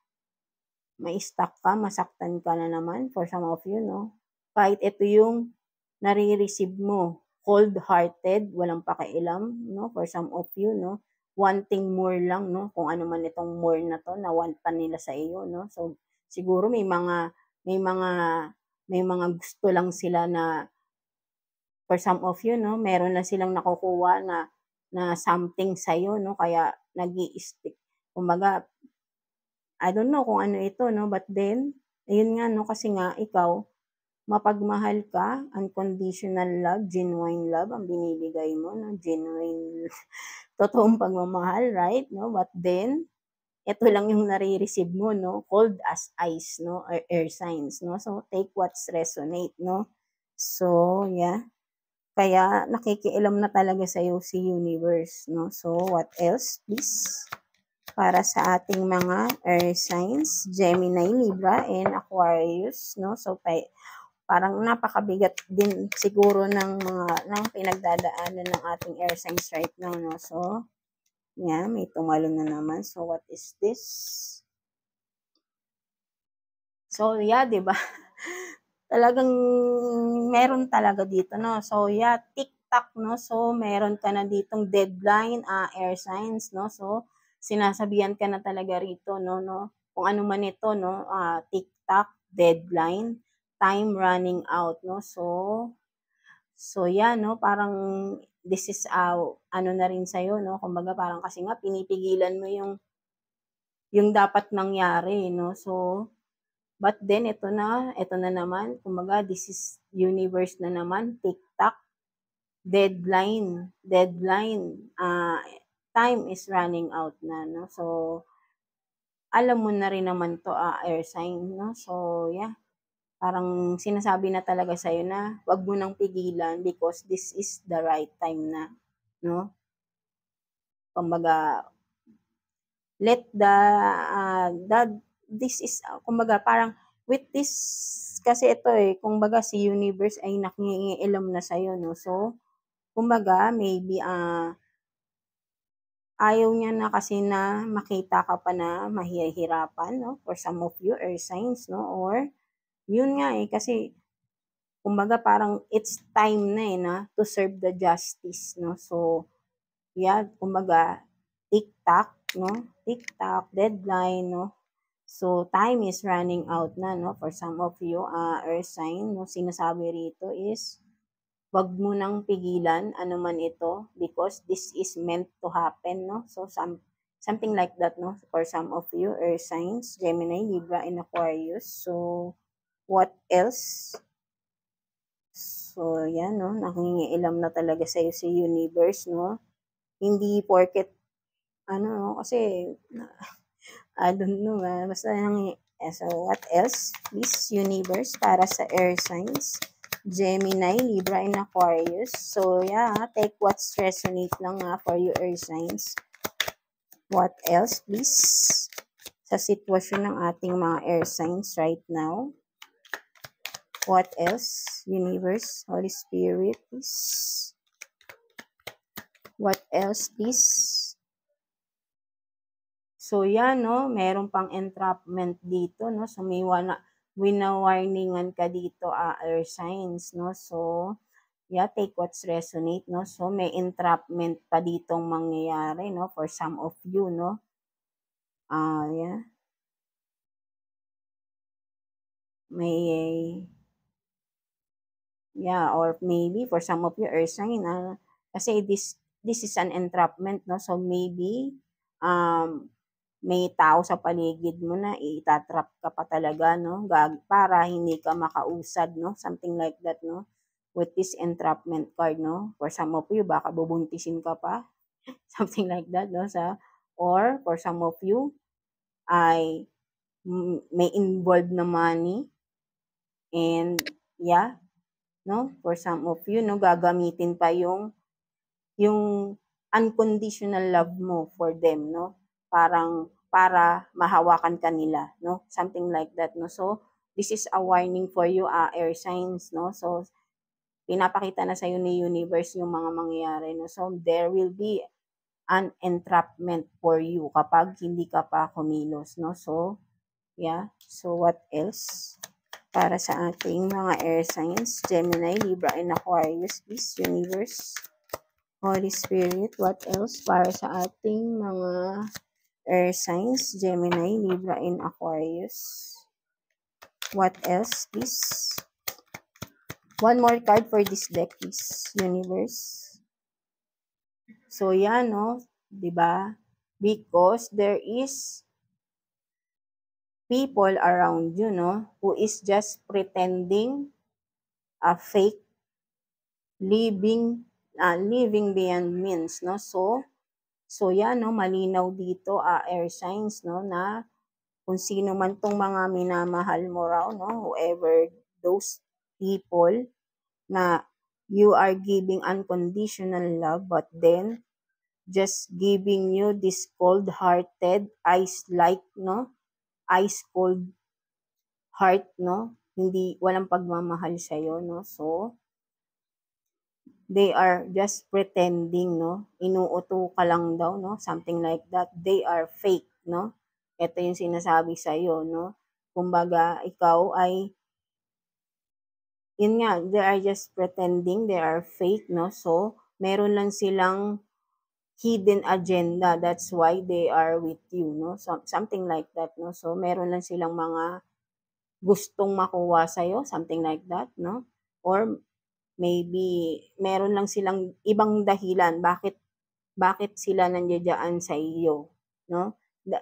ma-stuck ka, masaktan ka na naman for some of you, no? Kahit ito yung nare-receive mo, cold-hearted, walang pakialam, no? For some of you, no? Wanting more lang, no? Kung ano man itong more na to, na want pa nila sa iyo, no? So, siguro may mga gusto lang sila na, for some of you, no? Meron na silang nakukuha na something sa iyo, no? Kaya nag-i-stick. Kumbaga, I don't know kung ano ito, no? But then, ayun nga, no? Kasi nga, ikaw, mapagmahal ka, unconditional love, genuine love ang binibigay mo, no? Genuine, totoong pagmamahal, right? No? But then, ito lang yung nare-receive mo, no? Cold as ice, no? Or air signs, no? So, take what's resonate, no? So, yeah. Kaya nakikialam na talaga sa'yo si universe, no? So, what else, please? Para sa ating mga air signs, Gemini, Libra, and Aquarius, no? So, parang napakabigat din siguro ng pinagdadaanan ng ating air signs right now, no? So, yeah, may tumalo na naman. So, what is this? So, yeah, 'di ba? Talagang meron talaga dito, no? So, yeah, TikTok, no? So, meron ka na ditong deadline, air signs, no? So, sinasabihan ka na talaga rito, no? Kung ano man ito, no? TikTok, deadline, time running out, no? So, yeah, no? Parang this is, ano na rin sa'yo, no? Kumbaga, parang kasi nga, pinipigilan mo yung dapat nangyari, no? So, but then ito na naman, kumbaga this is universe na naman, TikTok, deadline, time is running out na, no? So, alam mo na rin naman 'to, air sign, no? So, yeah, parang sinasabi na talaga sa'yo na 'wag mo nang pigilan because this is the right time na, no? Kumbaga, let this is, kumbaga parang with this, kasi ito eh, kumbaga si universe ay nakikialam na sa'yo, no? So, kumbaga maybe, ayaw niya na kasi na makita ka pa na mahihirapan, no? For some of you, air signs, no? Or, yun nga eh, kasi kumbaga parang it's time na eh, na to serve the justice, no? So, yeah, kumbaga, TikTok, no? TikTok, deadline, no? So, time is running out na, no? For some of you, earth sign, no? Sinasabi rito is, wag mo nang pigilan, ano man ito, because this is meant to happen, no? So, Something like that, no? For some of you, Earth signs, Gemini, Libra, and Aquarius. So, what else? So, yan, no? Nangingialam na talaga sa'yo si universe, no? Hindi porket, ano, kasi, I don't know, basta so, what else? Please, universe, para sa air signs, Gemini, Libra, and Aquarius. So, yeah, take what's resonate lang for you, air signs. What else, please? Sa sitwasyon ng ating mga air signs right now. What else? Universe, Holy Spirit, please. What else, please? So, yan, no? Meron pang entrapment dito, no? So, may winawarningan ka dito, air signs, no? So, yeah, take what's resonate, no? So, may entrapment pa ditong mangyayari, no? For some of you, no? Yeah. Or maybe for some of you, earth sign, kasi this is an entrapment, no? So, maybe, may tao sa paligid mo na itatrap ka pa talaga, no? Para hindi ka makausad, no? Something like that, no? With this entrapment card, no? For some of you, baka bubuntisin ka pa. Something like that, no? Or for some of you, ay may involved na money. And, yeah, no? For some of you, no? Gagamitin pa yung unconditional love mo for them, no? Parang para mahawakan ka nila, no? Something like that, no? So, this is a warning for you, air signs, no? So, pinapakita na sa'yo ni universe yung mga mangyayari, no? So, there will be an entrapment for you kapag hindi ka pa kumilos, no? So, yeah. So, what else? Para sa ating mga air signs, Gemini, Libra, and Aquarius, please, universe, Holy Spirit, what else? Para sa ating mga air signs, Gemini, Libra, and Aquarius. What else, please? One more card for this deck, please, universe. So, yan, no? Diba? Because there is people around you, no? Who is just pretending a fake living beyond means, no? So yan, no? Malinaw dito, air signs, no? Na kung sino man tong mga minamahal mo raw, no? Whoever those people na you are giving unconditional love, but then just giving you this cold-hearted, ice cold heart, no? Hindi, walang pagmamahal sa'yo, no? So, they are just pretending, no? Inuuto ka lang daw, no? Something like that. They are fake, no? Ito yung sinasabi sa'yo, no? Kumbaga, ikaw ay, yun nga, they are just pretending, they are fake, no? So, meron lang silang hidden agenda. That's why they are with you, no? So, something like that, no? So, meron lang silang mga gustong makuha sa'yo, something like that, no? Or maybe meron lang silang ibang dahilan bakit sila nandiyan sa iyo, no?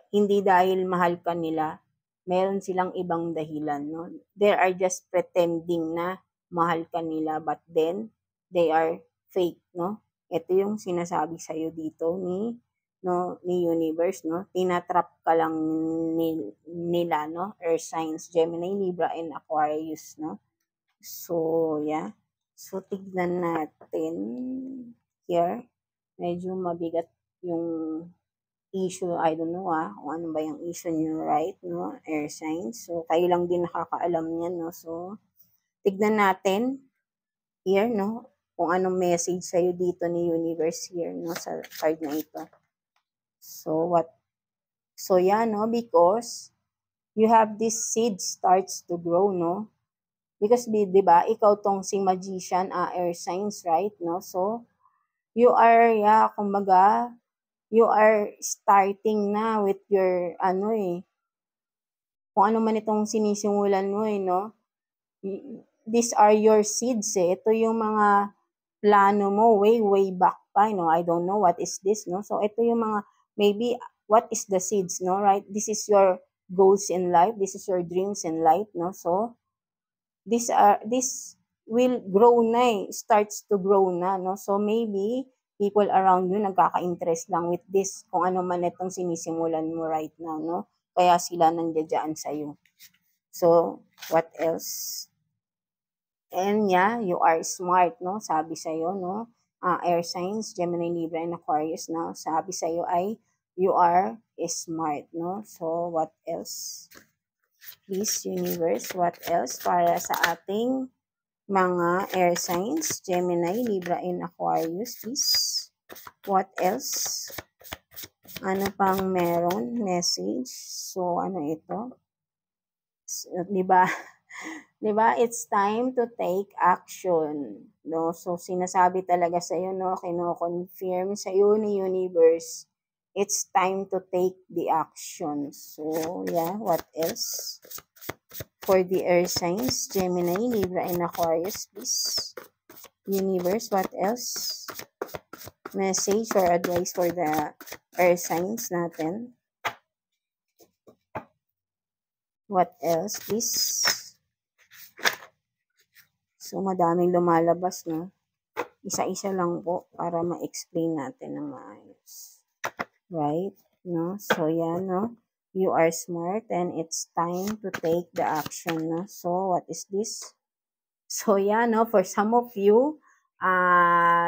Hindi dahil mahal ka nila, meron silang ibang dahilan, no? They are just pretending na mahal ka nila, but then they are fake, no? Ito yung sinasabi sa iyo dito ni universe, no? Tinatrap ka lang nila, no? Earth signs, Gemini, Libra, and Aquarius, no? So, yeah. So, tignan natin here. Medyo mabigat yung issue. I don't know, kung ano ba yung issue niyo, right? No? Air signs. So, kayo lang din nakakaalam niyan, no? So, tignan natin here, no? Kung anong message sa'yo dito ni universe here, no? Sa card na ito. So, yeah, no? Because you have this seed starts to grow, no? Because, di ba, ikaw tong si magician, air signs, right? No? So, you are, kumbaga, you are starting na with your, kung ano man itong sinisimulan mo, no? These are your seeds, Ito yung mga plano mo way back pa, no? I don't know what is this, no? So, ito yung mga, maybe, what is the seeds, no, right? This is your goals in life, this is your dreams in life, no? So this will grow na starts to grow na, no? So maybe people around you nagkaka-interest lang with this, kung ano man itong sinisimulan mo right now, no? Kaya sila nandiyan sa'yo. So, what else? And yeah, you are smart, no? Sabi sa'yo, no? Air signs, Gemini, Libra, and Aquarius, no? Sabi sa'yo ay, you are smart, no? So, what else? Please, universe, what else para sa ating mga air signs, Gemini, Libra, and Aquarius, please? What else? Ano pang meron? Message. So, ano ito? So, diba? Diba? It's time to take action. No? So, sinasabi talaga sa iyo, no? Kino-confirm sa iyo ni universe. It's time to take the action. So, yeah. What else? For the air signs, Gemini, Libra, and Aquarius, please. Universe, what else? Message or advice for the air signs natin. What else, please? So, madaming lumalabas, no? Isa-isa lang po para ma-explain natin ng maayos. Right? No? So, yan, no? You are smart and it's time to take the action, no? So, what is this? So, yan, no? For some of you,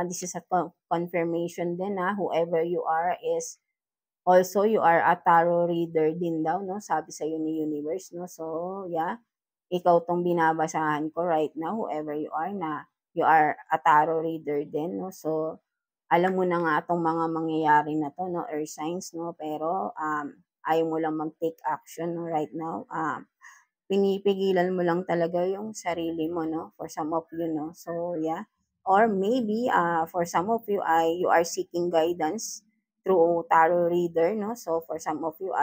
this is a confirmation din, whoever you are is also, you are a tarot reader din daw, no? Sabi sa iyo ni universe, no? So, yeah. Ikaw tong binabasahan ko right now, whoever you are, na you are a tarot reader din, no? So, alam mo na nga itong mga mangyayari na to, no? Earth signs, no? Pero, ayaw mo lang mag-take action, no? Right now. Pinipigilan mo lang talaga yung sarili mo, no? For some of you, no? So, yeah. Or maybe, for some of you, you are seeking guidance through tarot reader, no? So, for some of you,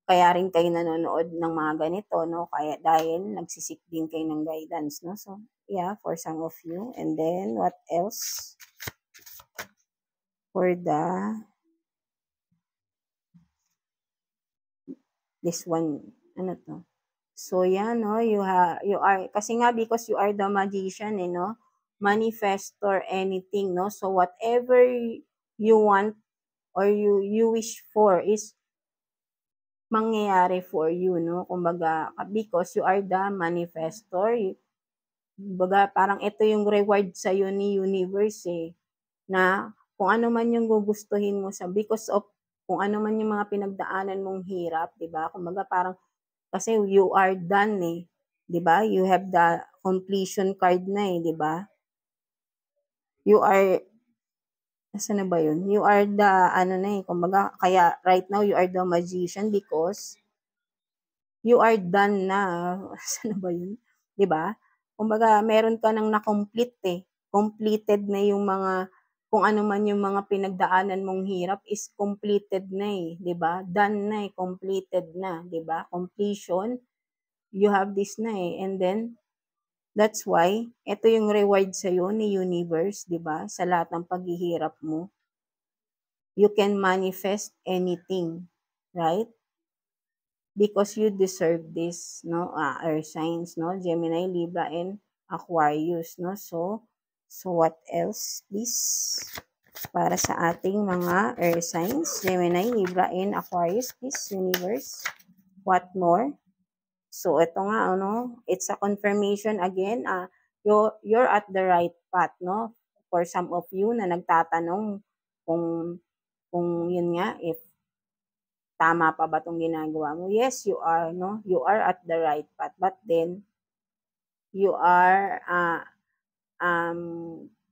kaya rin kayo nanonood ng mga ganito, no? Kaya dahil nagsisik din kayo ng guidance, no? So, yeah, for some of you. And then, what else? For this one, ano to? So, yeah, no? You are, kasi nga, because you are the magician, no? Manifest or anything, no? So, whatever you want or you wish for is mangyayari for you, no? Kumbaga, because you are the manifestor, kumbaga, parang ito yung reward sa iyo ni universe, na kung ano man yung gugustuhin mo sa, because of kung ano man yung mga pinagdaanan mong hirap, di ba? Kumbaga, parang, kasi you are done, di ba? You have the completion card na, di ba? You are, nasa na ba yun? You are the, kumbaga, kaya right now, you are the magician because you are done na. Saan ba yun? 'Di ba? Kumbaga, meron ka nang na-complete. Completed na yung mga, kung ano man yung mga pinagdaanan mong hirap is completed na 'di ba? Done na completed na, 'di ba? Completion, you have this na And then, that's why, ito yung reward sa'yo ni universe, 'di ba? Sa lahat ng paghihirap mo. You can manifest anything, right? Because you deserve this, no? Earth signs, no? Gemini, Libra, and Aquarius, no? So what else, please? Para sa ating mga earth signs, Gemini, Libra, and Aquarius, please, universe. What more? So, ito nga, it's a confirmation again, you're at the right path, no? For some of you na nagtatanong kung yun nga, if tama pa ba itong ginagawa mo? Yes, you are, no? You are at the right path. But then, you are,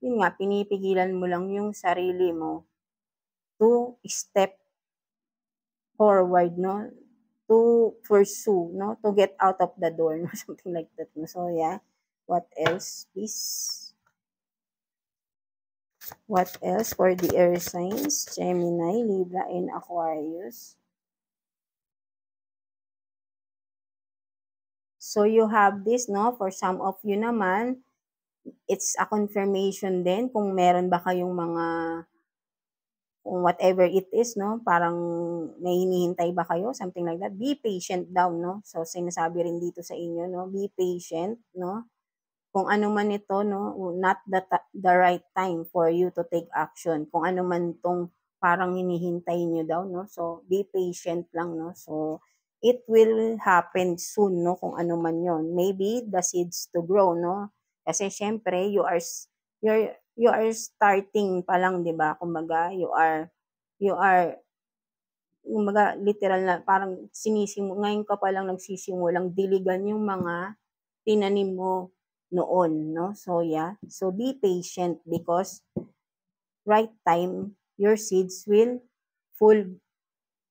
yun nga, pinipigilan mo lang yung sarili mo to step forward, no? To pursue, no? To get out of the door, no? Something like that, no? So, yeah. What else, please? What else for the air signs? Gemini, Libra, and Aquarius. So, you have this, no? For some of you naman, it's a confirmation din kung meron ba kayong mga kung whatever it is, no, parang may hinihintay ba kayo, something like that. Be patient daw, no. So sinasabi rin dito sa inyo, no, be patient, no. Kung ano man ito, no, not the right time for you to take action. Kung ano man tong parang hinihintay nyo daw, no. So be patient lang, no. So it will happen soon, no, kung ano man yon. Maybe the seeds to grow, no. Kasi syempre, you are starting pa lang, 'di ba? Kumbaga, you are kumbaga literal na parang ngayon ka pa lang nagsisimulang diligan yung mga tinanim mo noon, no? So yeah, so be patient because right time your seeds full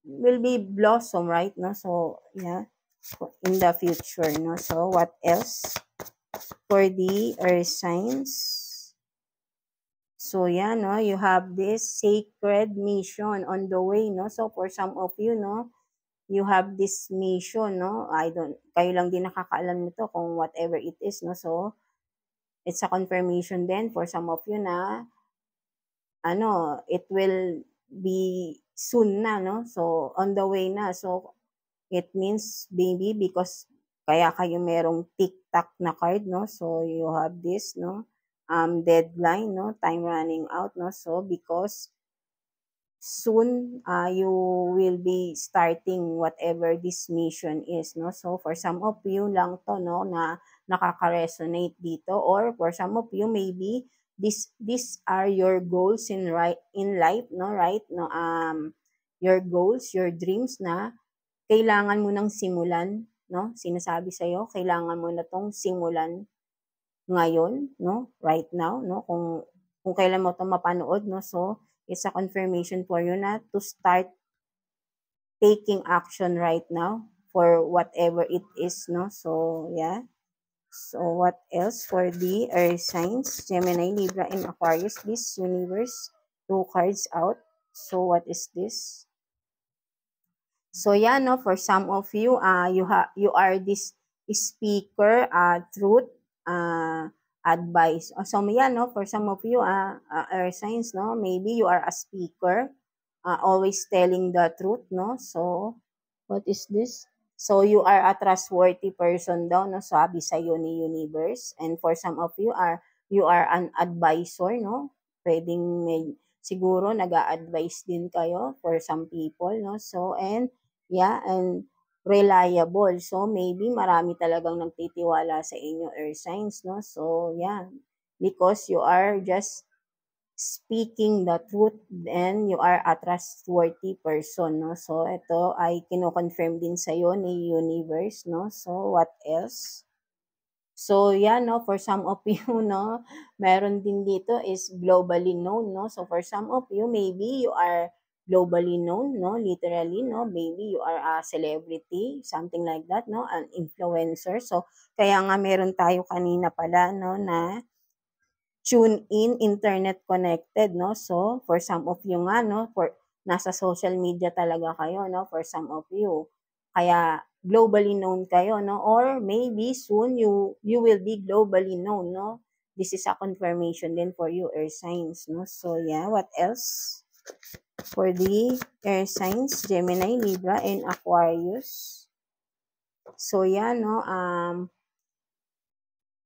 will be blossom, right? No, so yeah, in the future, no. So what else for the earth signs? So yeah, no, you have this sacred mission on the way, no. So for some of you, no, you have this mission, no. Kayo lang din nakakaalam nito kung whatever it is, no. So it's a confirmation then for some of you na it will be soon na, no. So on the way na. So it means maybe because kaya kayo merong tick-tock na card, no. So you have this, no, deadline, no, time running out, no. So because soon you will be starting whatever this mission is, no. So for some of you lang to, no, na nakaka-resonate dito, or for some of you maybe these are your goals in life, no, right, no. Your goals, your dreams na kailangan mo nang simulan, no. Sinasabi sa iyo kailangan mo na tong simulan ngayon, no, right now, no, kung kailan mo 'to mapanood, no. So it's a confirmation for you na to start taking action right now for whatever it is, no. So yeah. So what else for the earth signs? Gemini, Libra, and Aquarius, please, universe. 2 cards out. So what is this? So yeah, no, for some of you, you are this speaker, truth, advice. So yeah, no, for some of you, earth signs, no, maybe you are a speaker, always telling the truth, no. So what is this? So you are a trustworthy person daw, no, sabi sa iyo ni universe. And for some of you you are an advisor, no. Pwedeng siguro nag-a-advise din kayo for some people, no. So and yeah, and reliable. So maybe marami talagang nagtitiwala sa inyo, earth signs, no. So yeah, because you are just speaking the truth and you are a trustworthy person, no. So ito ay kino-confirm din sa iyo ni universe, no. So what else? So yeah, no, for some of you, no, meron din dito is globally known, no. So for some of you, maybe you are globally known, no, literally, no, maybe you are a celebrity, something like that, no, an influencer. So kaya nga meron tayo kanina pala, no, na tune in, internet connected, no. So for some of you nga, no, for nasa social media talaga kayo, no, for some of you. Kaya globally known kayo, no, or maybe soon you will be globally known, no. This is a confirmation din for you, earth signs, no. So yeah, what else for the air signs? Gemini, Libra, and Aquarius. So yeah, no,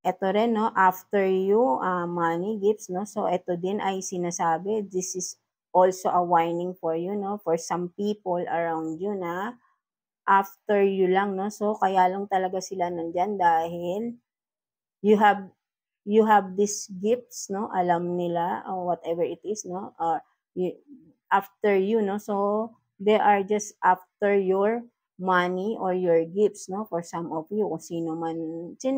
eto rin, no, after you, money, gifts, no. So eto din ay sinasabi, this is also a warning for you, no, for some people around you na after you lang, no. So kaya lang talaga sila nandyan dahil you have these gifts, no, alam nila or whatever it is, no, you, after you, no. So they are just after your money or your gifts, no, for some of you, kung sino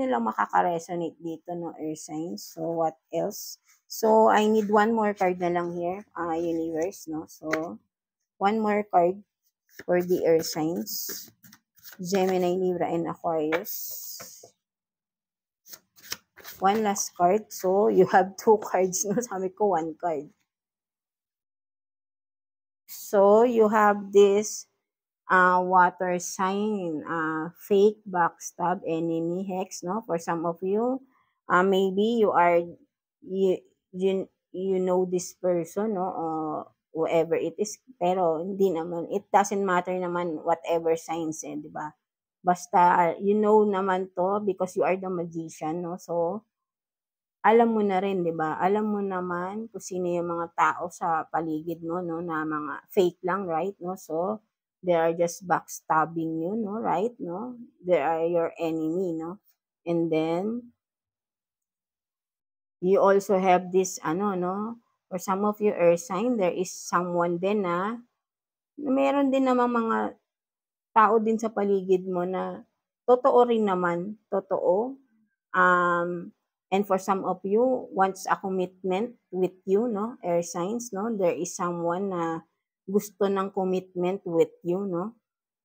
lang makaka-resonate dito, no, earth signs. So what else? So I need one more card na lang here, universe, no. So one more card for the earth signs, Gemini, Libra, and Aquarius. One last card. So, you have 2 cards, no? Sabi ko, 1 card. So, you have this water sign, fake, backstab, enemy, hex, no? For some of you, maybe you know this person, no? whoever it is. Pero hindi naman, it doesn't matter naman whatever signs, di ba? Basta, you know naman to because you are the magician, no? So, alam mo na rin, di ba? Alam mo naman kung sino yung mga tao sa paligid mo, no? Na mga fake lang, right? No? So, they are just backstabbing you, no? Right? No? They are your enemy, no? And then, you also have this, no? For some of you earth sign, there is someone din na meron din namang mga tao din sa paligid mo na totoo rin naman, totoo. And for some of you, wants a commitment with you, no? Air signs, no? There is someone na gusto ng commitment with you, no?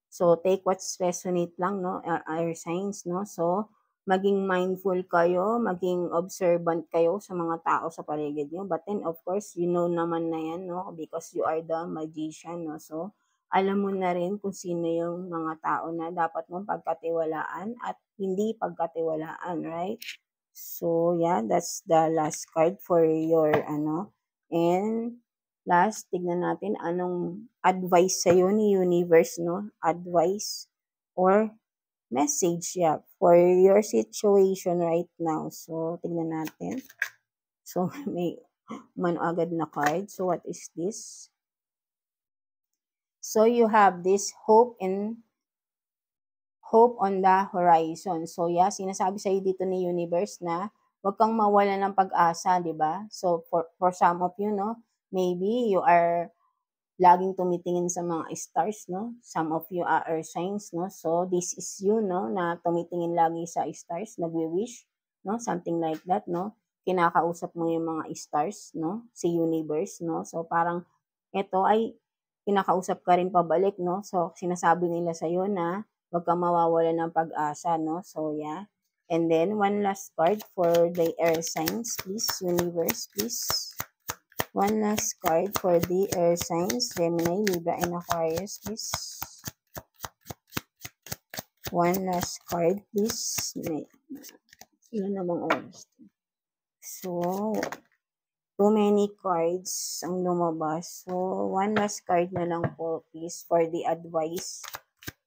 So, take what's resonate lang, no? Air signs, no? So, maging mindful kayo, maging observant kayo sa mga tao sa paligid nyo. But then, of course, you know naman na yan, no? Because you are the magician, no? So, alam mo na rin kung sino yung mga tao na dapat mong pagkatiwalaan at hindi pagkatiwalaan, right? So, yeah, that's the last card for your, and last, tignan natin anong advice sa'yo ni universe, no? Advice or message, yeah, for your situation right now. So, tignan natin. So, may umano agad na card. So, what is this? So, you have this hope on the horizon. So, yeah, sinasabi sa'yo dito ni universe na huwag kang mawala ng pag-asa, di ba? So, for some of you, no, maybe you are laging tumitingin sa mga stars, no? Some of you are earth signs, no? So, this is you, no, na tumitingin lagi sa stars, nagwi-wish, no? Something like that, no? Kinakausap mo yung mga stars, no? Si universe, no? So, parang ito ay kinakausap ka rin pabalik, no? So, sinasabi nila sa'yo na huwag kang mawawala ng pag-asa, no? So, yeah. And then, one last card for the air signs, please, universe, please. One last card for the air signs, Gemini, Libra, and Aquarius, please. One last card, please. Ilan na bang oras? So, too many cards ang lumabas. So, one last card na lang po, please, for the advice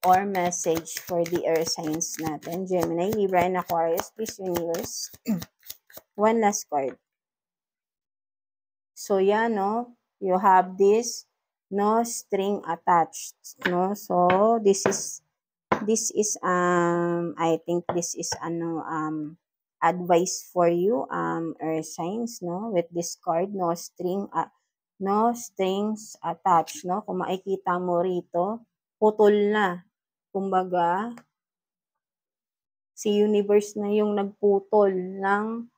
or message for the air signs natin. Gemini, Libra, and Aquarius, please, universe. One last card. So, yeah, no? You have this, no string attached, no? So, this is, I think this is, advice for you, earth signs, no? With this card, no strings attached, no? Kung makikita mo rito, putol na. Kumbaga, si universe na yung nagputol ng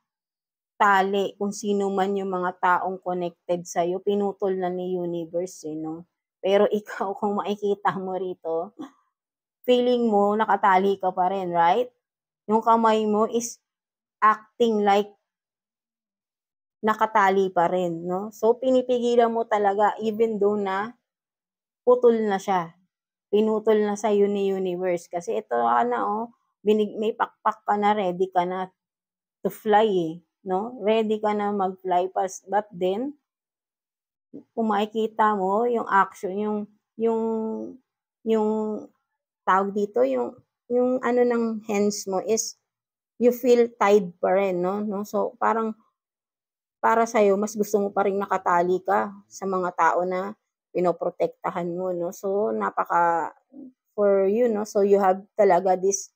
tali kung sino man yung mga taong connected sa'yo, pinutol na ni universe, no? Pero ikaw, kung makikita mo rito, feeling mo, nakatali ka pa rin, right? Yung kamay mo is acting like nakatali pa rin, no? So, pinipigilan mo talaga, even though na putol na siya. Pinutol na sa'yo ni universe. Kasi ito na, may pakpak ka na, ready ka na to fly, no? Ready ka na mag-fly, but then, kung makikita mo, yung action, yung tawag dito, yung ano ng hands mo is, you feel tied pa rin, no? So, parang, para sa'yo, mas gusto mo pa rin nakatali ka sa mga tao na pinoprotektahan mo, no? So, for you, no? So, you have talaga this,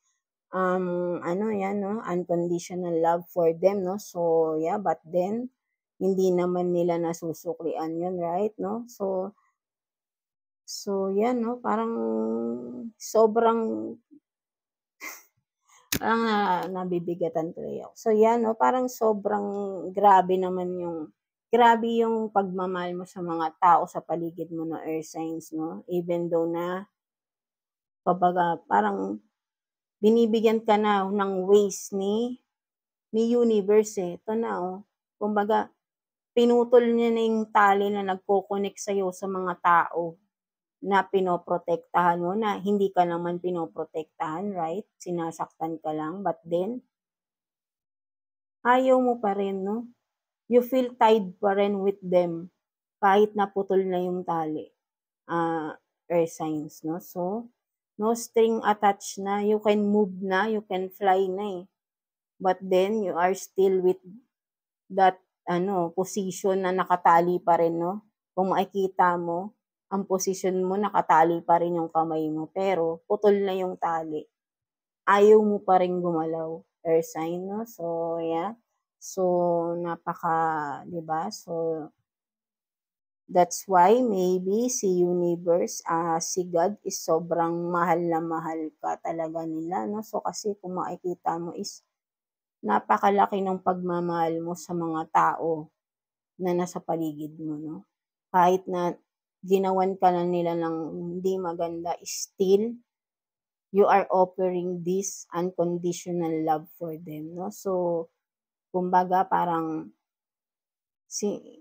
unconditional love for them, no? So, yeah, but then, hindi naman nila nasusuklian yun, right, no? So, yan, no? Parang, sobrang, nabibigatan tuloy ako. So, yan, no? Parang sobrang grabe yung pagmamahal mo sa mga tao sa paligid mo na earth signs, no? Even though na, parang, binibigyan ka na ng ways ni universe, Ito na, kumbaga, pinutol niya na yung tali na nagko-connect sa'yo sa mga tao na pinoprotektahan mo, na hindi ka naman pinoprotektahan, right? Sinasaktan ka lang, but then, ayaw mo pa rin, no? You feel tied pa rin with them. kahit na putol na yung tali, earth signs, no? So, no string attached na, you can move na, you can fly na eh. But then, you are still with that, position na nakatali pa rin, no? Kung makikita mo, ang posisyon mo, nakatali pa rin yung kamay mo, pero putol na yung tali. Ayaw mo pa rin gumalaw, earth sign, no? So, yeah. So, di ba? So, that's why maybe si universe, si God is sobrang mahal na mahal ka talaga nila, no? So, kasi kung makikita mo is napakalaki ng pagmamahal mo sa mga tao na nasa paligid mo, no? Kahit na ginawan ka na nila ng hindi maganda, still, you are offering this unconditional love for them, no? So, kumbaga parang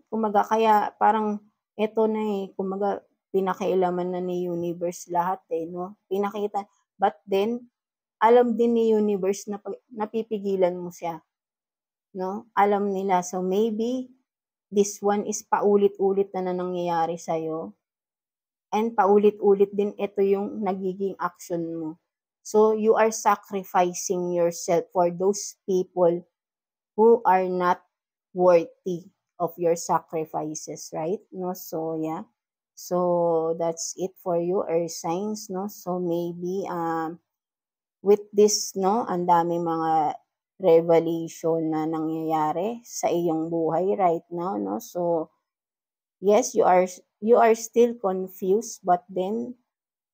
kumbaga kaya parang eto na eh, kumbaga pinakialaman na ni universe lahat eh, no? Pinakita, but then, alam din ni universe na napipigilan mo siya, no? Alam nila, so maybe, this one is paulit-ulit na nangyayari sa'yo, and paulit-ulit din ito yung nagiging action mo. So, you are sacrificing yourself for those people who are not worthy of your sacrifices, right? No, so yeah. So that's it for you, earth signs, no? So maybe with this, no, ang daming mga revelation na nangyayari sa iyong buhay right now, no? So yes, you are still confused, but then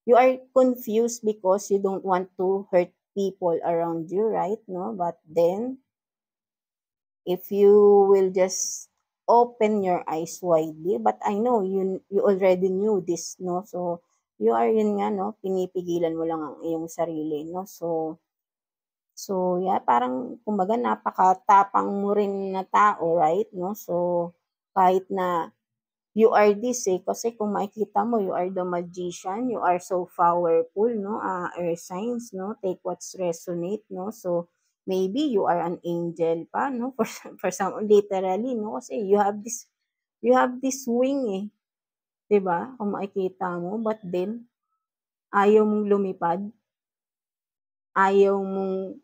you are confused because you don't want to hurt people around you, right? No, but then if you will just open your eyes widely, but I know you already knew this, no? So, you are yun nga, no? Pinipigilan mo lang ang iyong sarili, no? So yeah, parang kumbaga napakatapang mo rin na tao, right? No? So, kahit na you are this eh, kasi kung makikita mo, you are the magician, you are so powerful, no? Earth signs, no? Take what's resonate, no? So, maybe you are an angel pa, no? For some, literally, no? Kasi you have this wing eh, 'di ba? Kung makikita mo, but then, ayaw mong lumipad, ayaw mong,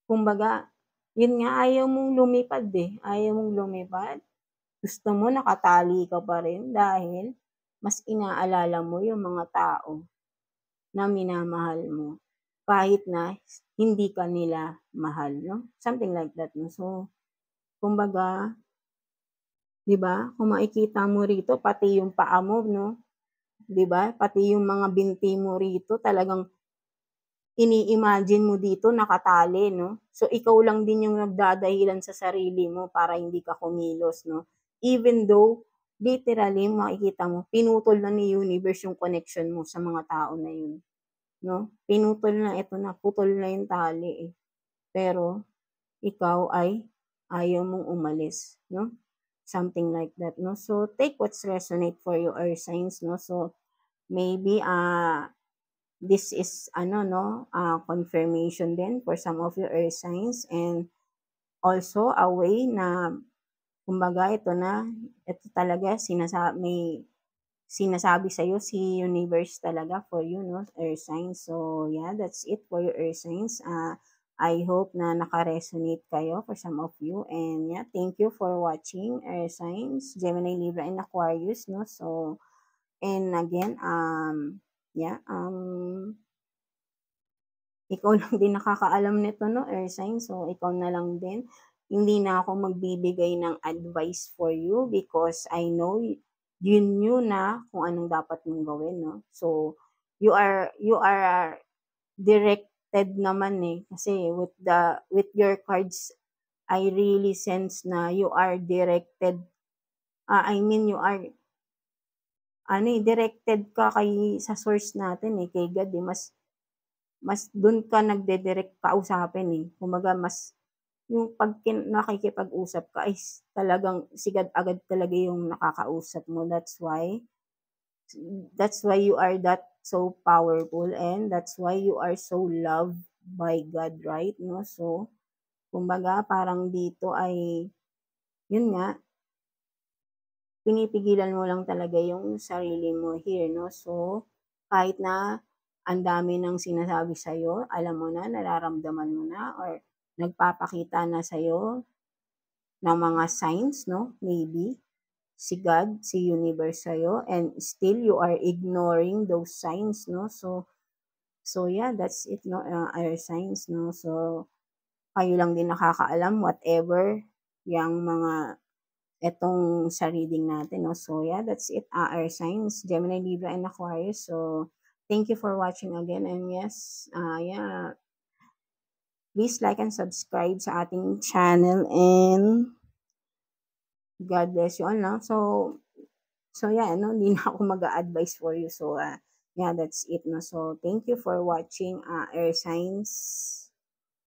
kumbaga, yun nga, ayaw mong lumipad eh, ayaw mong lumipad. Gusto mo nakatali ka pa rin dahil mas inaalala mo yung mga tao na minamahal mo kahit na hindi ka nila mahal, no? Something like that, no? So, kumbaga, 'di ba, kung makikita mo rito pati yung paa mo, no? 'Di ba? Pati yung mga binti mo rito talagang ini-imagine mo dito nakatali, no? So, ikaw lang din yung nagdadahilan sa sarili mo para hindi ka kumilos, no? Even though, literally, makikita mo, pinutol na ni universe yung connection mo sa mga tao na yun, no? Pinutol na, ito na, putol na yung tali eh. Pero, ikaw ay ayaw mong umalis, no? Something like that, no? So, take what's resonate for your earth signs, no? So, maybe, this is confirmation din for some of your earth signs, and also a way na kumbaga ito talaga may sinasabi sa iyo si universe talaga for you, no, earth signs. So yeah, that's it for your earth signs. I hope na naka-resonate kayo for some of you, and yeah, thank you for watching earth signs, Gemini, Libra, and Aquarius, no. So, and again, yeah, ikaw lang din nakakaalam nito, no, earth sign. So, ikaw na lang din. Hindi na ako magbibigay ng advice for you because I know you knew na kung anong dapat mong gawin, no. So, you are directed naman eh. Kasi with your cards, I really sense na you are directed. I mean, you are directed ka sa source natin eh, kay God eh. Mas dun ka nagde-direct kausapin eh. Kumbaga mas yung pag nakikipag-usap ka is talagang sigad agad talaga yung nakakausap mo. That's why you are that so powerful, and that's why you are so loved by God, right? No? So, kumbaga parang dito ay, yun nga, pinipigilan mo lang talaga yung sarili mo here, no? So, kahit na ang dami ng sinasabi sa'yo, alam mo na, nararamdaman mo na, or nagpapakita na sa'yo ng mga signs, no? Maybe si God, si universe sa'yo, and still you are ignoring those signs, no? So yeah, that's it, no? Our signs, no? So, kayo lang din nakakaalam whatever yung mga etong sa reading natin, no? So yeah, that's it. Our signs, Gemini, Libra, and Aquarius. So, thank you for watching again. And yes, yeah, please like and subscribe sa ating channel. And God bless you all, no? So yeah, no, hindi na ako mag-a-advise for you. So, yeah, that's it, no? So, thank you for watching, Air Signs.